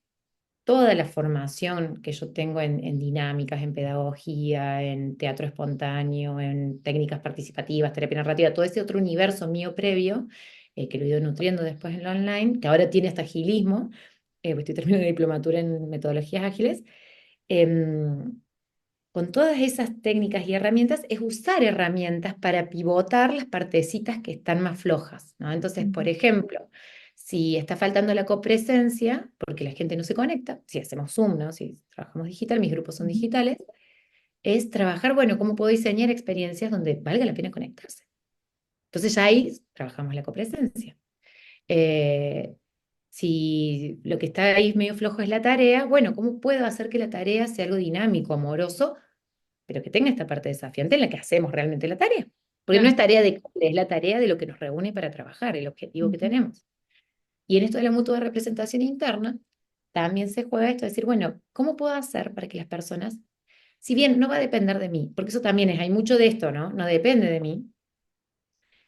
toda la formación que yo tengo en dinámicas, en pedagogía, en teatro espontáneo, en técnicas participativas, terapia narrativa, todo ese otro universo mío previo, que lo he ido nutriendo después en lo online, que ahora tiene hasta agilismo, pues estoy terminando la diplomatura en metodologías ágiles. em, con todas esas técnicas y herramientas es usar herramientas para pivotar las partecitas que están más flojas, ¿no? Entonces, por mm, ejemplo, si está faltando la copresencia, porque la gente no se conecta, si hacemos Zoom, ¿no? Si trabajamos digital, mis grupos son mm, digitales, es trabajar, bueno, cómo puedo diseñar experiencias donde valga la pena conectarse. Entonces ya ahí trabajamos la copresencia. Eh, si lo que está ahí medio flojo es la tarea, bueno, ¿cómo puedo hacer que la tarea sea algo dinámico, amoroso, pero que tenga esta parte desafiante en la que hacemos realmente la tarea? Porque no claro. es tarea de cumple, es la tarea de lo que nos reúne para trabajar, el objetivo que Ujú, tenemos. Y en esto de la mutua representación interna, también se juega esto de decir, bueno, ¿cómo puedo hacer para que las personas, si bien no va a depender de mí, porque eso también es, hay mucho de esto, ¿no? No depende de mí,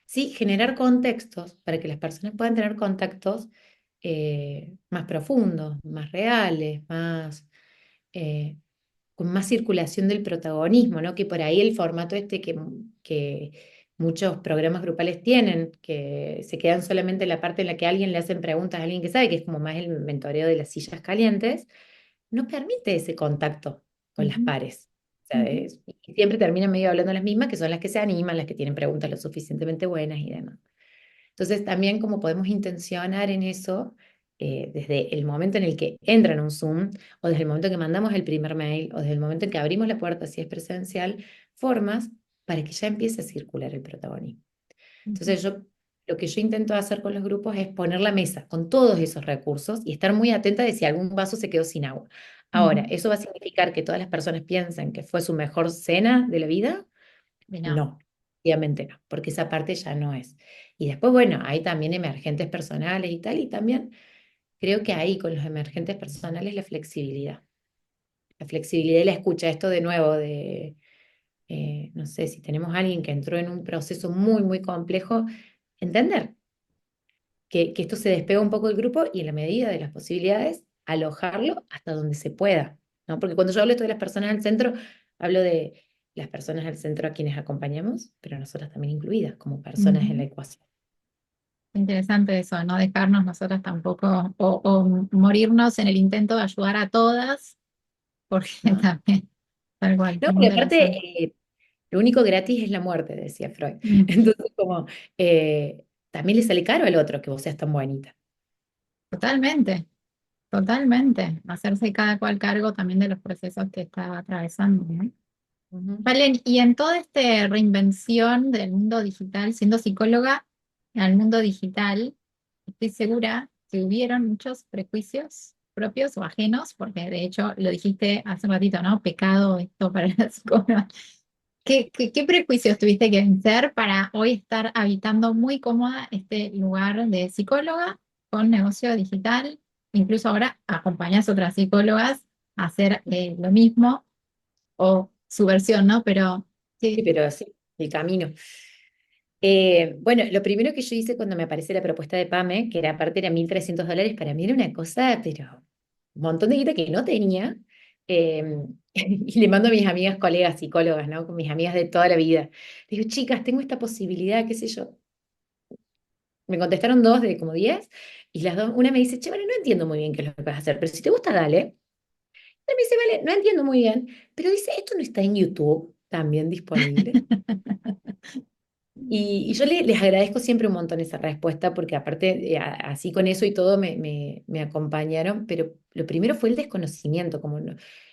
sí, generar contextos para que las personas puedan tener contactos más profundos, más reales, eh, con más circulación del protagonismo, ¿no? Que por ahí el formato este que muchos programas grupales tienen, que se quedan solamente en la parte en la que a alguien le hacen preguntas a alguien que sabe, que es como más el mentoreo de las sillas calientes, no permite ese contacto con las Ujú, pares. O sea, ujú, y siempre terminan medio hablando las mismas, que son las que se animan, las que tienen preguntas lo suficientemente buenas y demás. Entonces, también como podemos intencionar en eso, desde el momento en el que entran a un Zoom, o desde el momento en que mandamos el primer mail, o desde el momento en que abrimos la puerta, si es presencial, formas para que ya empiece a circular el protagonismo. ujú, Entonces, lo que yo intento hacer con los grupos es poner la mesa con todos esos recursos y estar muy atenta de si algún vaso se quedó sin agua. Ahora, ujú. ¿eso va a significar que todas las personas piensen que fue su mejor cena de la vida? Y no. No, obviamente no, porque esa parte ya no es. Y después, bueno, hay también emergentes personales y tal, y también creo que ahí con los emergentes personales la flexibilidad y la escucha, esto de nuevo de, no sé, si tenemos a alguien que entró en un proceso muy, muy complejo, entender que esto se despega un poco del grupo y en la medida de las posibilidades, alojarlo hasta donde se pueda, ¿no? Porque cuando yo hablo esto de las personas al centro, hablo de las personas al centro a quienes acompañamos, pero nosotras también incluidas como personas en la Ujú. ecuación. Interesante eso, no dejarnos nosotras tampoco o morirnos en el intento de ayudar a todas, porque ¿No? también, tal cual, No, muy porque aparte, interesante. lo único gratis es la muerte, decía Freud. Mm, Entonces, como también le sale caro al otro que vos seas tan bonita. totalmente, totalmente. Hacerse cada cual cargo también de los procesos que está atravesando, ¿no? Ujú. Valen, y en toda esta reinvención del mundo digital, siendo psicóloga al mundo digital, estoy segura que hubieron muchos prejuicios propios o ajenos, porque de hecho lo dijiste hace un ratito, ¿no? Pecado esto para la psicóloga. ¿Qué prejuicios tuviste que vencer para hoy estar habitando muy cómoda este lugar de psicóloga con negocio digital? Incluso ahora acompañas a otras psicólogas a hacer lo mismo o su versión, ¿no? Pero Sí, sí, pero sí, el camino. Bueno, lo primero que yo hice cuando me apareció la propuesta de PAME, que era aparte era $1.300, para mí era una cosa, pero un montón de guita que no tenía. eh, y le mando a mis amigas, colegas, psicólogas, ¿no? Con mis amigas de toda la vida. Digo, chicas, tengo esta posibilidad, qué sé yo. Me contestaron dos de como 10, y las dos, una me dice, che, vale, no entiendo muy bien qué es lo que vas a hacer, pero si te gusta, dale. Otra me dice, vale, no entiendo muy bien, pero dice, esto no está en YouTube también disponible. Y yo les agradezco siempre un montón esa respuesta, porque aparte, así con eso y todo, me acompañaron, pero lo primero fue el desconocimiento, como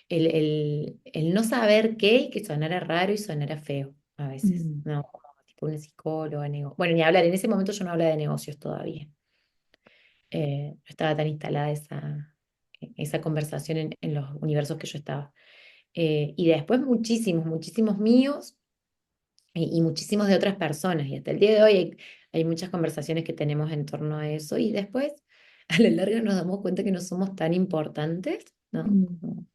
el no saber qué y que sonara raro y sonara feo a veces, mm, ¿no? Como tipo una psicóloga, bueno, ni hablar, en ese momento yo no hablaba de negocios todavía. No estaba tan instalada esa conversación en los universos que yo estaba. Y después muchísimos, muchísimos míos y muchísimos de otras personas. Y hasta el día de hoy hay muchas conversaciones que tenemos en torno a eso. Y después, a la larga, nos damos cuenta que no somos tan importantes, ¿no? mm,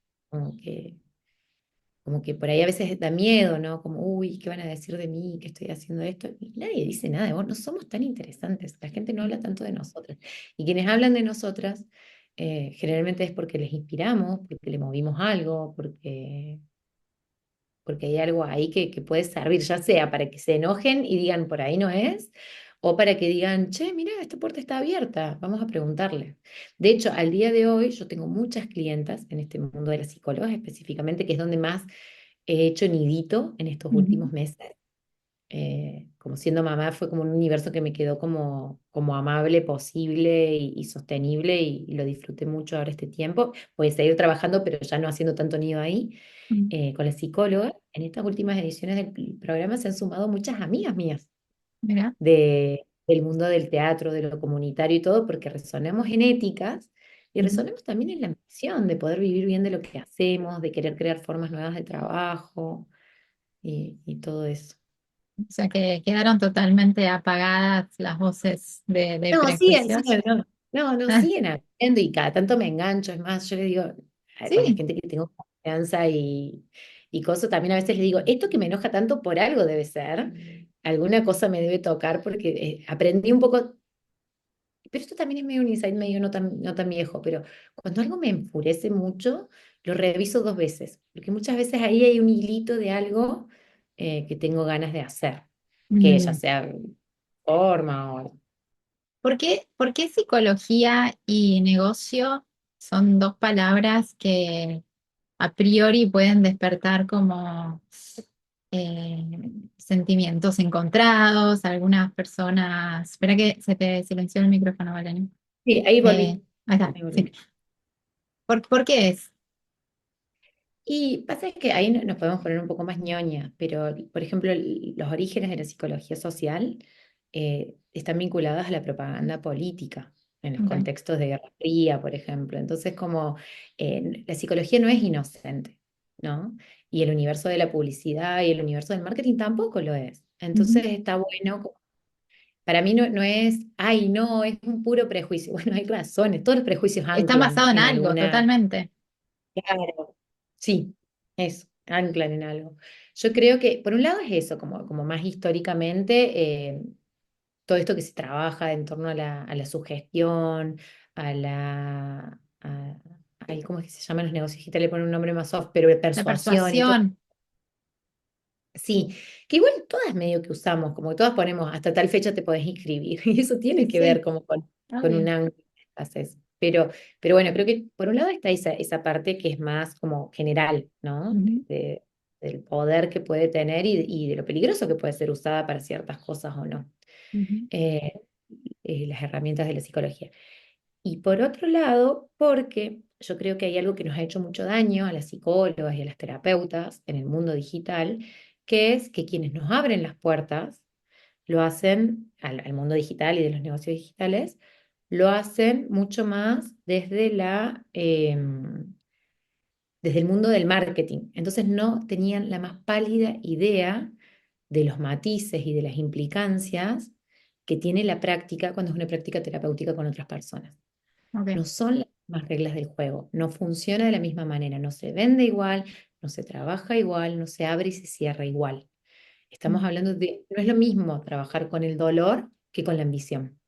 Como que por ahí a veces da miedo, ¿no? Como, uy, ¿qué van a decir de mí? ¿Que estoy haciendo esto? Y nadie dice nada de vos, no somos tan interesantes. La gente no habla tanto de nosotras. Y quienes hablan de nosotras, generalmente es porque les inspiramos, porque le movimos algo, porque hay algo ahí que puede servir, ya sea para que se enojen y digan por ahí no es, o para que digan, che, mira, esta puerta está abierta, vamos a preguntarle. De hecho, al día de hoy yo tengo muchas clientas en este mundo de las psicólogas específicamente, que es donde más he hecho nidito en estos ujú, últimos meses. Como siendo mamá fue como un universo que me quedó como amable, posible y sostenible y lo disfruté mucho ahora este tiempo. Voy a seguir trabajando, pero ya no haciendo tanto nido ahí mm. con la psicóloga. En estas últimas ediciones del programa se han sumado muchas amigas mías Mira, del mundo del teatro, de lo comunitario y todo, porque resonamos en éticas y ujú. resonamos también en la misión de poder vivir bien de lo que hacemos, de querer crear formas nuevas de trabajo y todo eso. O sea que quedaron totalmente apagadas las voces de No, siguen, prejuicios. siguen, no, no, no, Ah, siguen habiendo y cada tanto me engancho. Es más, yo le digo con la sí, gente que tengo confianza y cosas, también a veces le digo, esto que me enoja tanto por algo debe ser, alguna cosa me debe tocar porque aprendí un poco, pero esto también es medio un insight medio no tan viejo, pero cuando algo me enfurece mucho, lo reviso 2 veces, porque muchas veces ahí hay un hilito de algo que tengo ganas de hacer, que ya Mm. sea forma o... Por qué psicología y negocio son dos palabras que a priori pueden despertar como eh, sentimientos encontrados? Algunas personas... Espera que se te silenció el micrófono, Valeria. Sí, ahí volví. Ahí está, Ahí sí. volví. Por qué es? Y pasa que ahí nos podemos poner un poco más ñoña, pero por ejemplo, los orígenes de la psicología social están vinculados a la propaganda política, en los Ok. contextos de Guerra Fría, por ejemplo. Entonces, como la psicología no es inocente, ¿no? Y el universo de la publicidad y el universo del marketing tampoco lo es. Ujú. Entonces, está bueno. Para mí no es, ay, no, es un puro prejuicio. Bueno, hay razones, todos los prejuicios Está anclan basado en en algo, alguna. totalmente. Claro, sí, eso, anclan en algo. Yo creo que, por un lado, es eso, como más históricamente, todo esto que se trabaja en torno a la sugestión, a la. Ay, ¿cómo es que se llaman los negocios digitales? Le ponen un nombre más soft, pero de La persuasión y todo. persuasión. Sí, que igual todas medio que usamos, como que todas ponemos, hasta tal fecha te podés inscribir, y eso Sí, tiene que ver sí, como con un obvio. ángulo que haces. Pero bueno, creo que por un lado está esa parte que es más como general, ¿no? Ujú, Del poder que puede tener y de lo peligroso que puede ser usada para ciertas cosas o no. ujú. Eh, las herramientas de la psicología. Y por otro lado, porque yo creo que hay algo que nos ha hecho mucho daño a las psicólogas y a las terapeutas en el mundo digital, que es que quienes nos abren las puertas lo hacen al mundo digital y de los negocios digitales, lo hacen mucho más desde el mundo del marketing. Entonces no tenían la más pálida idea de los matices y de las implicancias que tiene la práctica cuando es una práctica terapéutica con otras personas. Ok. No son las mismas reglas del juego, no funciona de la misma manera, no se vende igual, no se trabaja igual, no se abre y se cierra igual. Estamos Mm, hablando de, no es lo mismo trabajar con el dolor que con la ambición.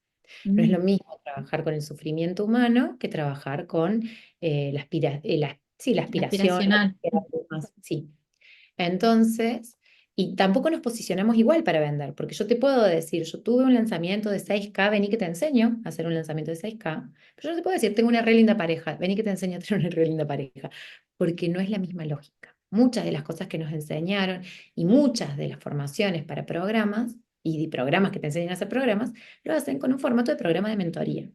No es mm. lo mismo trabajar con el sufrimiento humano que trabajar con sí, la aspiración, la Aspiracional. búsqueda de más, sí. Entonces, y tampoco nos posicionamos igual para vender, porque yo te puedo decir, yo tuve un lanzamiento de 6K, vení que te enseño a hacer un lanzamiento de 6K, pero yo no te puedo decir, tengo una re linda pareja, vení que te enseño a tener una re linda pareja, porque no es la misma lógica. Muchas de las cosas que nos enseñaron y muchas de las formaciones para programas y de programas que te enseñan a hacer programas, lo hacen con un formato de programa de mentoría.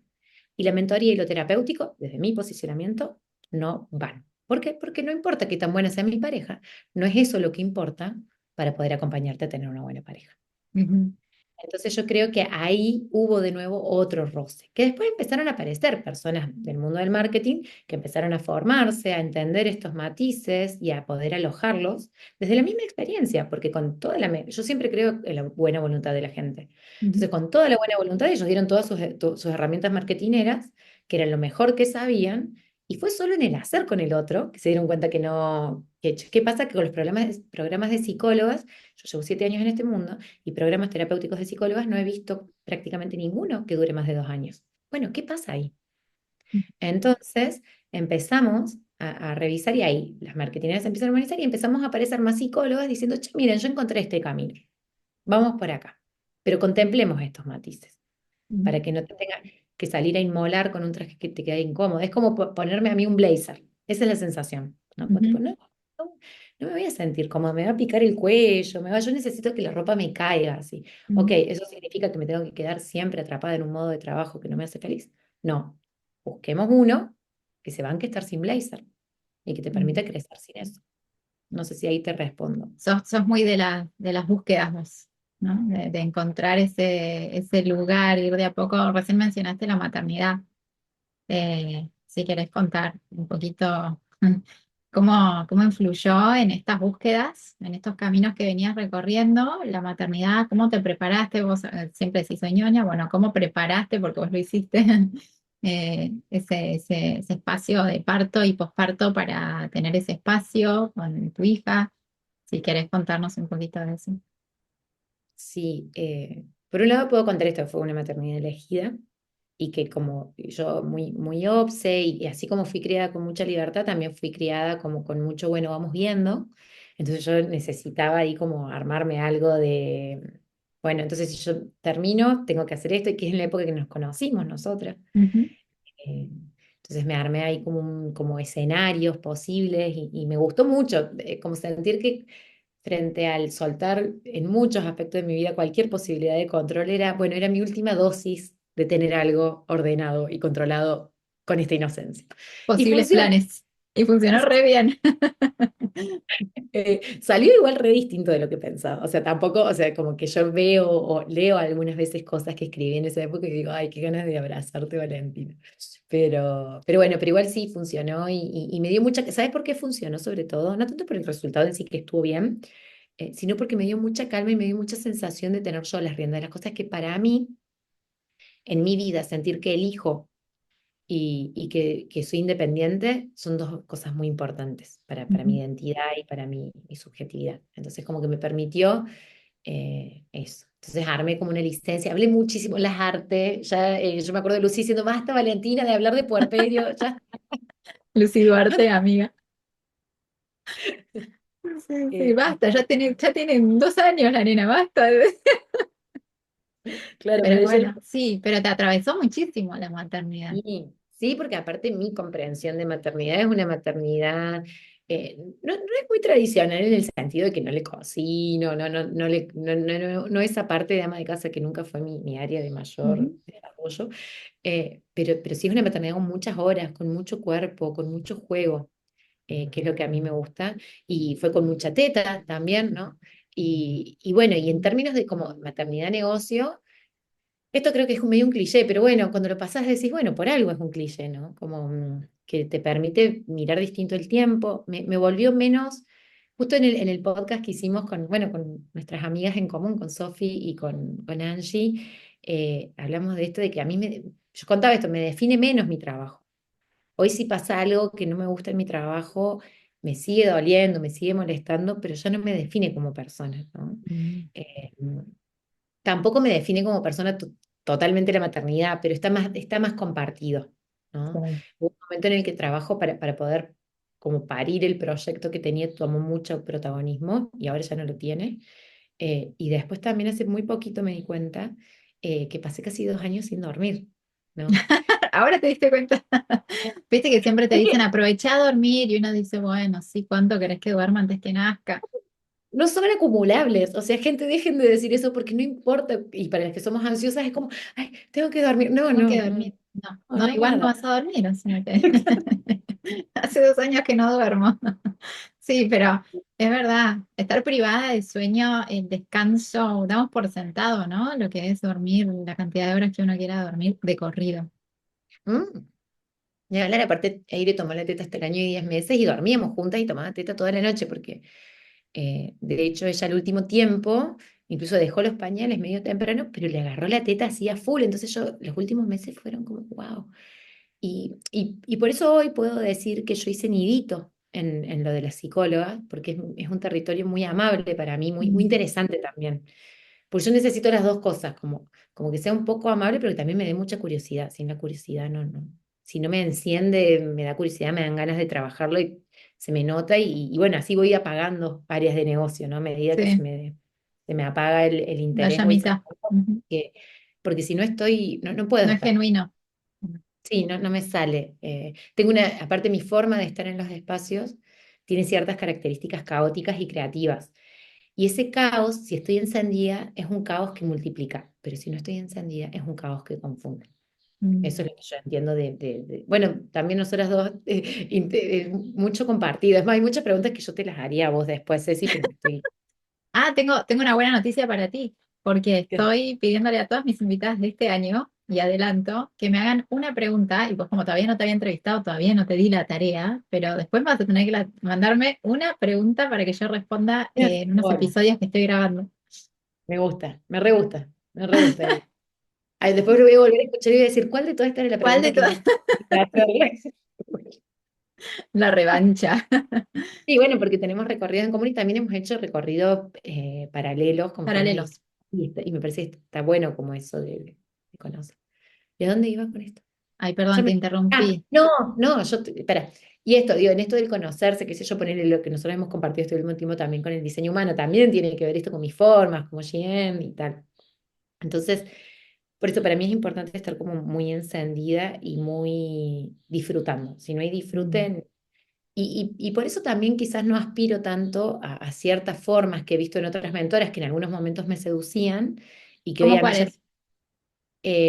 Y la mentoría y lo terapéutico, desde mi posicionamiento, no van. ¿Por qué? Porque no importa qué tan buena sea mi pareja, no es eso lo que importa para poder acompañarte a tener una buena pareja. Ujú, Entonces yo creo que ahí hubo de nuevo otro roce, que después empezaron a aparecer personas del mundo del marketing que empezaron a formarse, a entender estos matices y a poder alojarlos desde la misma experiencia, porque con toda yo siempre creo en la buena voluntad de la gente. ujú, Entonces con toda la buena voluntad ellos dieron todas sus herramientas marketineras, que eran lo mejor que sabían, y fue solo en el hacer con el otro que se dieron cuenta que no, ¿qué pasa? Que con los programas de psicólogas, yo llevo 7 años en este mundo, y programas terapéuticos de psicólogas no he visto prácticamente ninguno que dure más de 2 años. Bueno, ¿qué pasa ahí? Entonces empezamos a revisar y ahí las marketineras empiezan a organizar y empezamos a aparecer más psicólogas diciendo, che, miren, yo encontré este camino, vamos por acá, pero contemplemos estos matices ujú, para que no te tengas que salir a inmolar con un traje que te quede incómodo. Es como ponerme a mí un blazer, esa es la sensación, ¿no? Como tipo, ujú, no, no me voy a sentir cómoda, me va a picar el cuello, yo necesito que la ropa me caiga así. Ok, ujú, ¿eso significa que me tengo que quedar siempre atrapada en un modo de trabajo que no me hace feliz? No, busquemos uno que se banque estar sin blazer y que te ujú. permita crecer sin eso. No sé si ahí te respondo. Sos muy de las búsquedas vos, ¿no? De encontrar ese lugar, ir de a poco. Recién mencionaste la maternidad. Si querés contar un poquito cómo influyó en estas búsquedas, en estos caminos que venías recorriendo, la maternidad, cómo te preparaste, vos siempre decís soy ñoña, bueno, cómo preparaste, porque vos lo hiciste, ese espacio de parto y posparto para tener ese espacio con tu hija, si querés contarnos un poquito de eso. Sí, por un lado puedo contar esto, fue una maternidad elegida. y que como yo muy obse y así como fui criada con mucha libertad, también fui criada como con mucho, bueno, vamos viendo. Entonces yo necesitaba ahí como armarme algo de, bueno, entonces si yo termino, tengo que hacer esto, y que es en la época que nos conocimos nosotras. Ujú, Eh, entonces me armé ahí como, como escenarios posibles y me gustó mucho, como sentir que frente al soltar en muchos aspectos de mi vida cualquier posibilidad de control era, bueno, era mi última dosis de tener algo ordenado y controlado con esta inocencia. Y posibles funciona. planes. Y funcionó re bien. Salió igual re distinto de lo que pensaba. O sea, tampoco, o sea, como que yo veo o leo algunas veces cosas que escribí en esa época y digo, ay, qué ganas de abrazarte, Valentina. Pero bueno, pero igual sí funcionó y me dio mucha, ¿sabes por qué funcionó sobre todo? No tanto por el resultado en sí que estuvo bien, sino porque me dio mucha calma y me dio mucha sensación de tener yo las riendas de las cosas que para mí, en mi vida, sentir que elijo y que soy independiente son dos cosas muy importantes para mi Ujú. identidad y para mi subjetividad. Entonces, como que me permitió eso. Entonces, armé como una licencia, hablé muchísimo las artes, ya yo me acuerdo de Lucy diciendo, basta Valentina de hablar de puerperio, ya. Lucy Duarte, amiga. Sí, sí, eh, basta, ya tienen 2 años la nena, basta. claro, Pero pero ella bueno, sí, pero te atravesó muchísimo la maternidad. sí, sí, porque aparte mi comprensión de maternidad es una maternidad, no es muy tradicional en el sentido de que no le cocino, no esa parte de ama de casa que nunca fue mi área de mayor Ujú. desarrollo, pero sí es una maternidad con muchas horas, con mucho cuerpo, con mucho juego, que es lo que a mí me gusta, y fue con mucha teta también, ¿no? Y bueno, y en términos de como maternidad negocio, esto creo que es medio un cliché, pero bueno, cuando lo pasás decís, bueno, por algo es un cliché, ¿no? Como que te permite mirar distinto el tiempo. Me volvió menos, justo en el podcast que hicimos con, bueno, con nuestras amigas en común, con Sofi y con Angie, hablamos de esto de que a mí yo contaba esto, me define menos mi trabajo. Hoy si pasa algo que no me gusta en mi trabajo, me sigue doliendo, me sigue molestando, pero ya no me define como persona, ¿no? Mm, Eh, Tampoco me define como persona totalmente la maternidad, pero está más compartido, ¿no? sí. Hubo un momento en el que trabajo para poder como parir el proyecto que tenía, tomó mucho protagonismo y ahora ya no lo tiene. Y después también hace muy poquito me di cuenta que pasé casi 2 años sin dormir, ¿no? Ahora te diste cuenta. Viste que siempre te Es dicen que aprovecha a dormir y uno dice, bueno, sí, ¿cuánto querés que duerma antes que nazca? no son acumulables, o sea, gente, dejen de decir eso porque no importa, y para las que somos ansiosas es como, ay, tengo que dormir, no, Tengo no, que no, dormir. No, no, no, no, igual no nada. vas a dormir, o sea que hace 2 años que no duermo. Sí, pero es verdad, estar privada de sueño, el descanso, damos por sentado, ¿no? Lo que es dormir, la cantidad de horas que uno quiera dormir de corrido. Mm. Y hablar, aparte, Aire tomó la teta hasta el año y 10 meses y dormíamos juntas y tomaba teta toda la noche, porque de hecho ella al último tiempo incluso dejó los pañales medio temprano, pero le agarró la teta así a full. Entonces yo, los últimos meses fueron como, wow. Y por eso hoy puedo decir que yo hice nidito en lo de la psicóloga, porque es un territorio muy amable para mí, muy Mm. interesante también. Porque yo necesito las dos cosas, como que sea un poco amable, pero que también me dé mucha curiosidad. Sin la curiosidad, no, no. Si no me enciende, me da curiosidad, me dan ganas de trabajarlo y se me nota. Y bueno, así voy apagando áreas de negocio, ¿no? A medida que se Sí, me apaga el la interés, voy llamita. sacando. Ujú. Porque si no estoy, no puedo No es estar. genuino. Sí, no me sale. Tengo aparte mi forma de estar en los espacios tiene ciertas características caóticas y creativas. Y ese caos, si estoy encendida, es un caos que multiplica, pero si no estoy encendida, es un caos que confunde. Mm. Eso es lo que yo entiendo bueno, también nosotras dos, mucho compartido. Es más, hay muchas preguntas que yo te las haría a vos después, Ceci, pero estoy... Ah, tengo una buena noticia para ti, porque estoy pidiéndole a todas mis invitadas de este año, y adelanto, que me hagan una pregunta, y pues como todavía no te había entrevistado, todavía no te di la tarea, pero después vas a tener que mandarme una pregunta para que yo responda en unos Bueno, episodios que estoy grabando. me gusta, me re gusta, me re gusta. Ay, después lo voy a volver a escuchar y voy a decir, ¿cuál de todas esta era la ¿Cuál de pregunta que todas? más quería hacerle? La revancha. Sí, bueno, porque tenemos recorridos en común y también hemos hecho recorridos paralelos conforme a Paralelos. disciplinas y me parece que está bueno como eso de conocer. ¿De dónde iba con esto? Ay, Ya perdón, te me... Ah, interrumpí. no, no, espera. Y esto, digo, en esto del conocerse, qué sé yo, ponerle lo que nosotros hemos compartido este último tiempo también con el diseño humano, también tiene que ver esto con mis formas, como GM y tal. Entonces, por eso para mí es importante estar como muy encendida y muy disfrutando. Si no hay Mm. disfrute, y por eso también quizás no aspiro tanto a ciertas formas que he visto en otras mentoras que en algunos momentos me seducían y que hoy ¿Cómo a mí cuál ya es?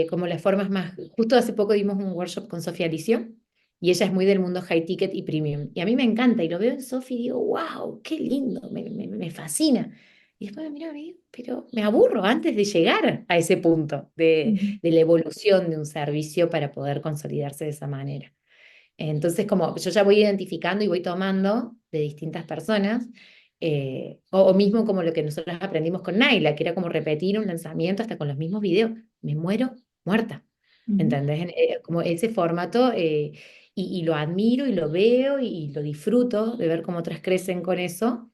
como las formas más... Justo hace poco dimos un workshop con Sofía Alicio y ella es muy del mundo high ticket y premium. Y a mí me encanta y lo veo en Sofía y digo, wow, qué lindo, me fascina. Y después me miro y digo, pero me aburro antes de llegar a ese punto Ujú. de la evolución de un servicio para poder consolidarse de esa manera. Entonces, como yo ya voy identificando y voy tomando de distintas personas, o mismo como lo que nosotros aprendimos con Naila, que era como repetir un lanzamiento hasta con los mismos videos, me muero muerta, Ujú. ¿entendés? Como ese formato, y lo admiro y lo veo y lo disfruto de ver cómo otras crecen con eso,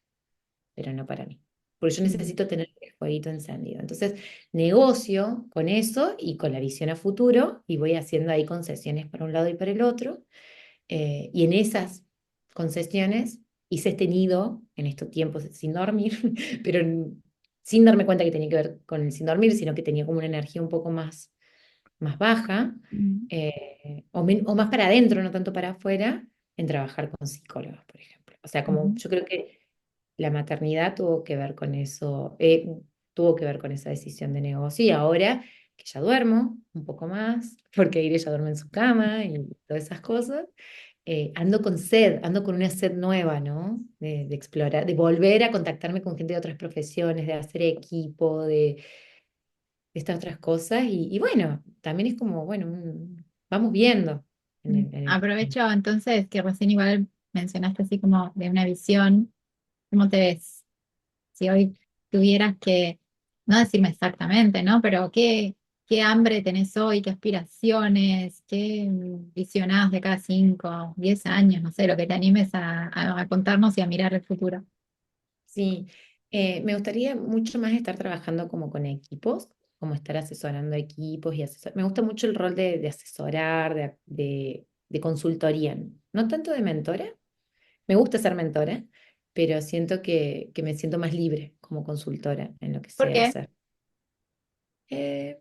pero no para mí. Porque yo Ujú. necesito tener el fueguito encendido. Entonces, negocio con eso y con la visión a futuro y voy haciendo ahí concesiones para un lado y para el otro, y en esas concesiones hice este nido en estos tiempos sin dormir, pero sin darme cuenta que tenía que ver con el sin dormir, sino que tenía como una energía un poco más baja, Ujú. o más para adentro, no tanto para afuera, en trabajar con psicólogos, por ejemplo. O sea, como Ujú. yo creo que la maternidad tuvo que ver con eso, tuvo que ver con esa decisión de negocio y ahora que ya duermo un poco más, porque Aire ya duerme en su cama y todas esas cosas, ando con sed, ando con una sed nueva, ¿no? De explorar, de volver a contactarme con gente de otras profesiones, de hacer equipo, de estas otras cosas. Y bueno, también es como, bueno, vamos viendo en Mm. el camino. Aprovecho entonces que recién igual mencionaste así como de una visión, ¿cómo te ves? Si hoy tuvieras que, no decirme exactamente, ¿no? Pero ¿qué hambre tenés hoy? ¿Qué aspiraciones? ¿Qué visionás de cada 5, 10 años? No sé, lo que te animes a contarnos y a mirar el futuro. Sí, me gustaría mucho más estar trabajando como con equipos, como estar asesorando equipos y me gusta mucho el rol de asesorar, de consultoría, no tanto de mentora. Me gusta ser mentora, pero siento que me siento más libre como consultora en lo que ¿Por sé qué? hacer. Eh,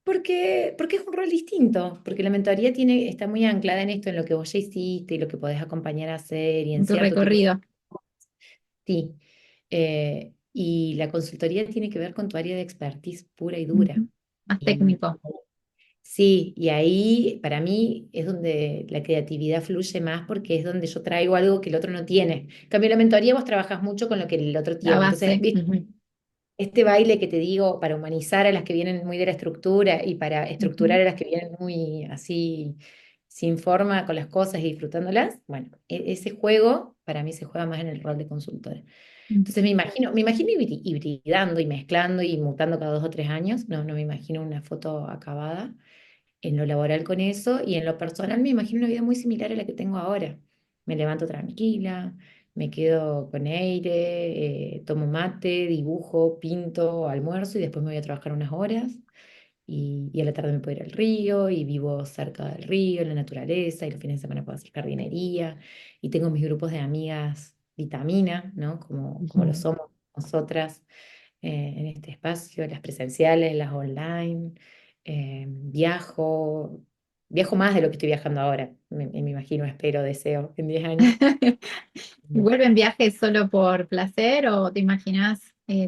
porque es un rol distinto, porque la mentoría está muy anclada en esto, en lo que vos ya hiciste y lo que podés acompañar a hacer y en En tu cierto tipo. recorrido. Sí, y la consultoría tiene que ver con tu área de expertise pura y dura. Ujú. Más Y técnico. sí, y ahí para mí es donde la creatividad fluye más porque es donde yo traigo algo que el otro no tiene. En cambio, la mentoría vos trabajas mucho con lo que el otro La tiene. Entonces, base. ¿viste? Ujú. Este baile que te digo para humanizar a las que vienen muy de la estructura y para estructurar Ujú. a las que vienen muy así sin forma con las cosas y disfrutándolas, bueno, ese juego para mí se juega más en el rol de consultora. Entonces me imagino hibridando y mezclando y mutando cada 2 o 3 años. No, no me imagino una foto acabada en lo laboral con eso y en lo personal me imagino una vida muy similar a la que tengo ahora. Me levanto tranquila, me quedo con aire, tomo mate, dibujo, pinto, almuerzo y después me voy a trabajar unas horas y a la tarde me puedo ir al río y vivo cerca del río, en la naturaleza y los fines de semana puedo hacer jardinería y tengo mis grupos de amigas vitamina, ¿no? Como lo Ujú. somos nosotras, en este espacio, las presenciales, las online. Viajo más de lo que estoy viajando ahora, me imagino, espero, deseo, en 10 años. ¿Y vuelven viajes solo por placer o te imaginas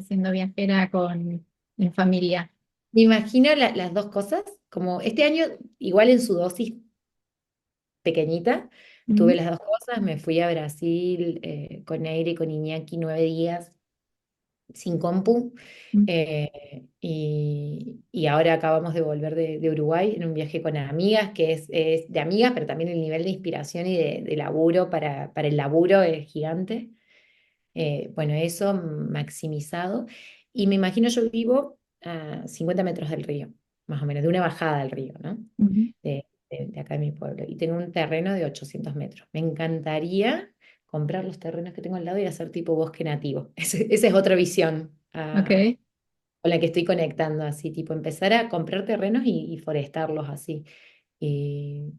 siendo viajera en familia? Me imagino las dos cosas, como este año, igual en su dosis pequeñita, tuve Ujú. las dos cosas, me fui a Brasil, con Eire y con Iñaki 9 días sin compu. Y ahora acabamos de volver de Uruguay en un viaje con amigas, que es de amigas, pero también el nivel de inspiración y de laburo para el laburo es gigante. Bueno, eso maximizado. Y me imagino yo vivo a 50 metros del río, más o menos, de una bajada al río, ¿no? Ujú. De acá de mi pueblo. Y tengo un terreno de 800 metros. Me encantaría comprar los terrenos que tengo al lado y hacer tipo bosque nativo. Esa es otra visión. Ok. con la que estoy conectando, así, tipo empezar a comprar terrenos y forestarlos así. Y,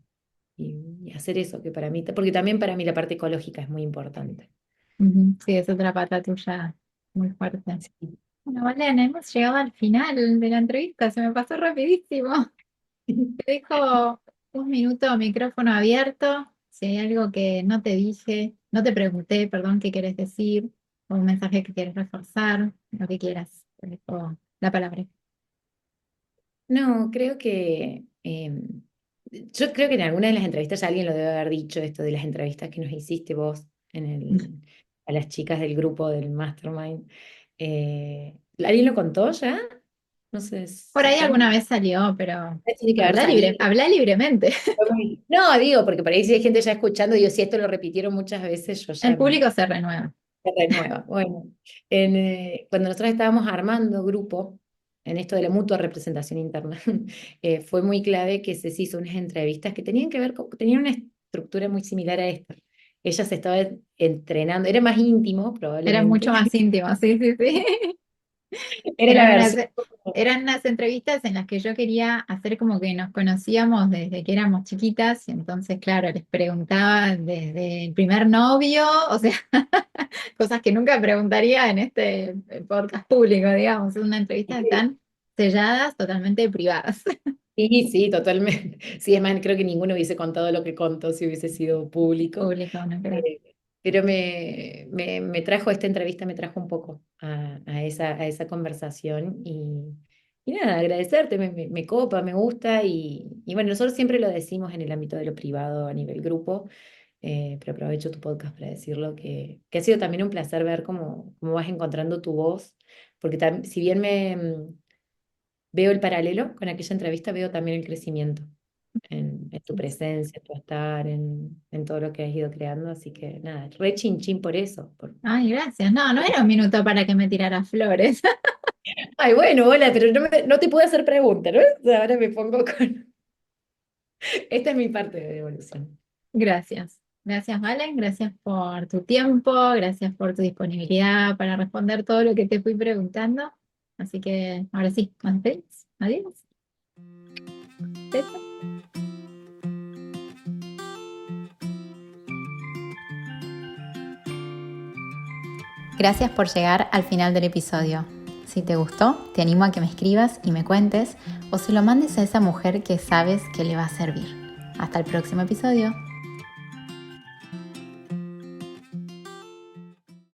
y hacer eso, que para mí, porque también para mí la parte ecológica es muy importante. Ujú. Sí, es otra pata tuya muy fuerte. Sí. Bueno, Valen, hemos llegado al final de la entrevista, se me pasó rapidísimo. Te dejo un minuto, micrófono abierto. Si hay algo que no te dije, no te pregunté, perdón, qué quieres decir, o un mensaje que quieres reforzar, lo que quieras. Te dejo la palabra. No, creo que yo creo que en alguna de las entrevistas ya alguien lo debe haber dicho, esto de las entrevistas que nos hiciste vos a las chicas del grupo del Mastermind. ¿Alguien lo contó ya? No sé Por si ahí están. alguna vez salió, pero Tiene que haber salido. habla libremente. No, digo, porque por ahí si hay gente ya escuchando, digo, si esto lo repitieron muchas veces, yo El ya público se renueva. se renueva. Bueno, cuando nosotros estábamos armando grupo, en esto de la mutua representación interna, fue muy clave que se hizo unas entrevistas que tenían que ver tenían una estructura muy similar a esta. Ella se estaba entrenando, era más íntimo Era mucho probablemente, más íntimo, sí, sí, sí. era la Eran unas, versión. eran unas entrevistas en las que yo quería hacer como que nos conocíamos desde que éramos chiquitas y entonces, claro, les preguntaba desde el primer novio, o sea, cosas que nunca preguntaría en este podcast público, digamos, es una entrevista están selladas, totalmente privadas. Sí, sí, totalmente. Sí, es más, creo que ninguno hubiese contado lo que contó si hubiese sido público. Público, no creo. Eh, pero me trajo esta entrevista, me trajo un poco a esa conversación y nada, agradecerte, me copa, me gusta y bueno, nosotros siempre lo decimos en el ámbito de lo privado a nivel grupo, pero aprovecho tu podcast para decirlo, que ha sido también un placer ver cómo vas encontrando tu voz, porque si bien veo el paralelo con aquella entrevista, veo también el crecimiento en tu presencia, en tu estar, en todo lo que has ido creando. Así que nada, re chin chin por eso. Ay, gracias. No, no era un minuto para que me tirara flores. Ay, bueno, hola, pero no te puedo hacer preguntas, ¿no? O sea, ahora me pongo con. Esta es mi parte de devolución. Gracias. Gracias, Valen. Gracias por tu tiempo. Gracias por tu disponibilidad para responder todo lo que te fui preguntando. Así que ahora sí, más feliz. Adiós. Besos. Gracias por llegar al final del episodio. Si te gustó, te animo a que me escribas y me cuentes o se lo mandes a esa mujer que sabes que le va a servir. Hasta el próximo episodio.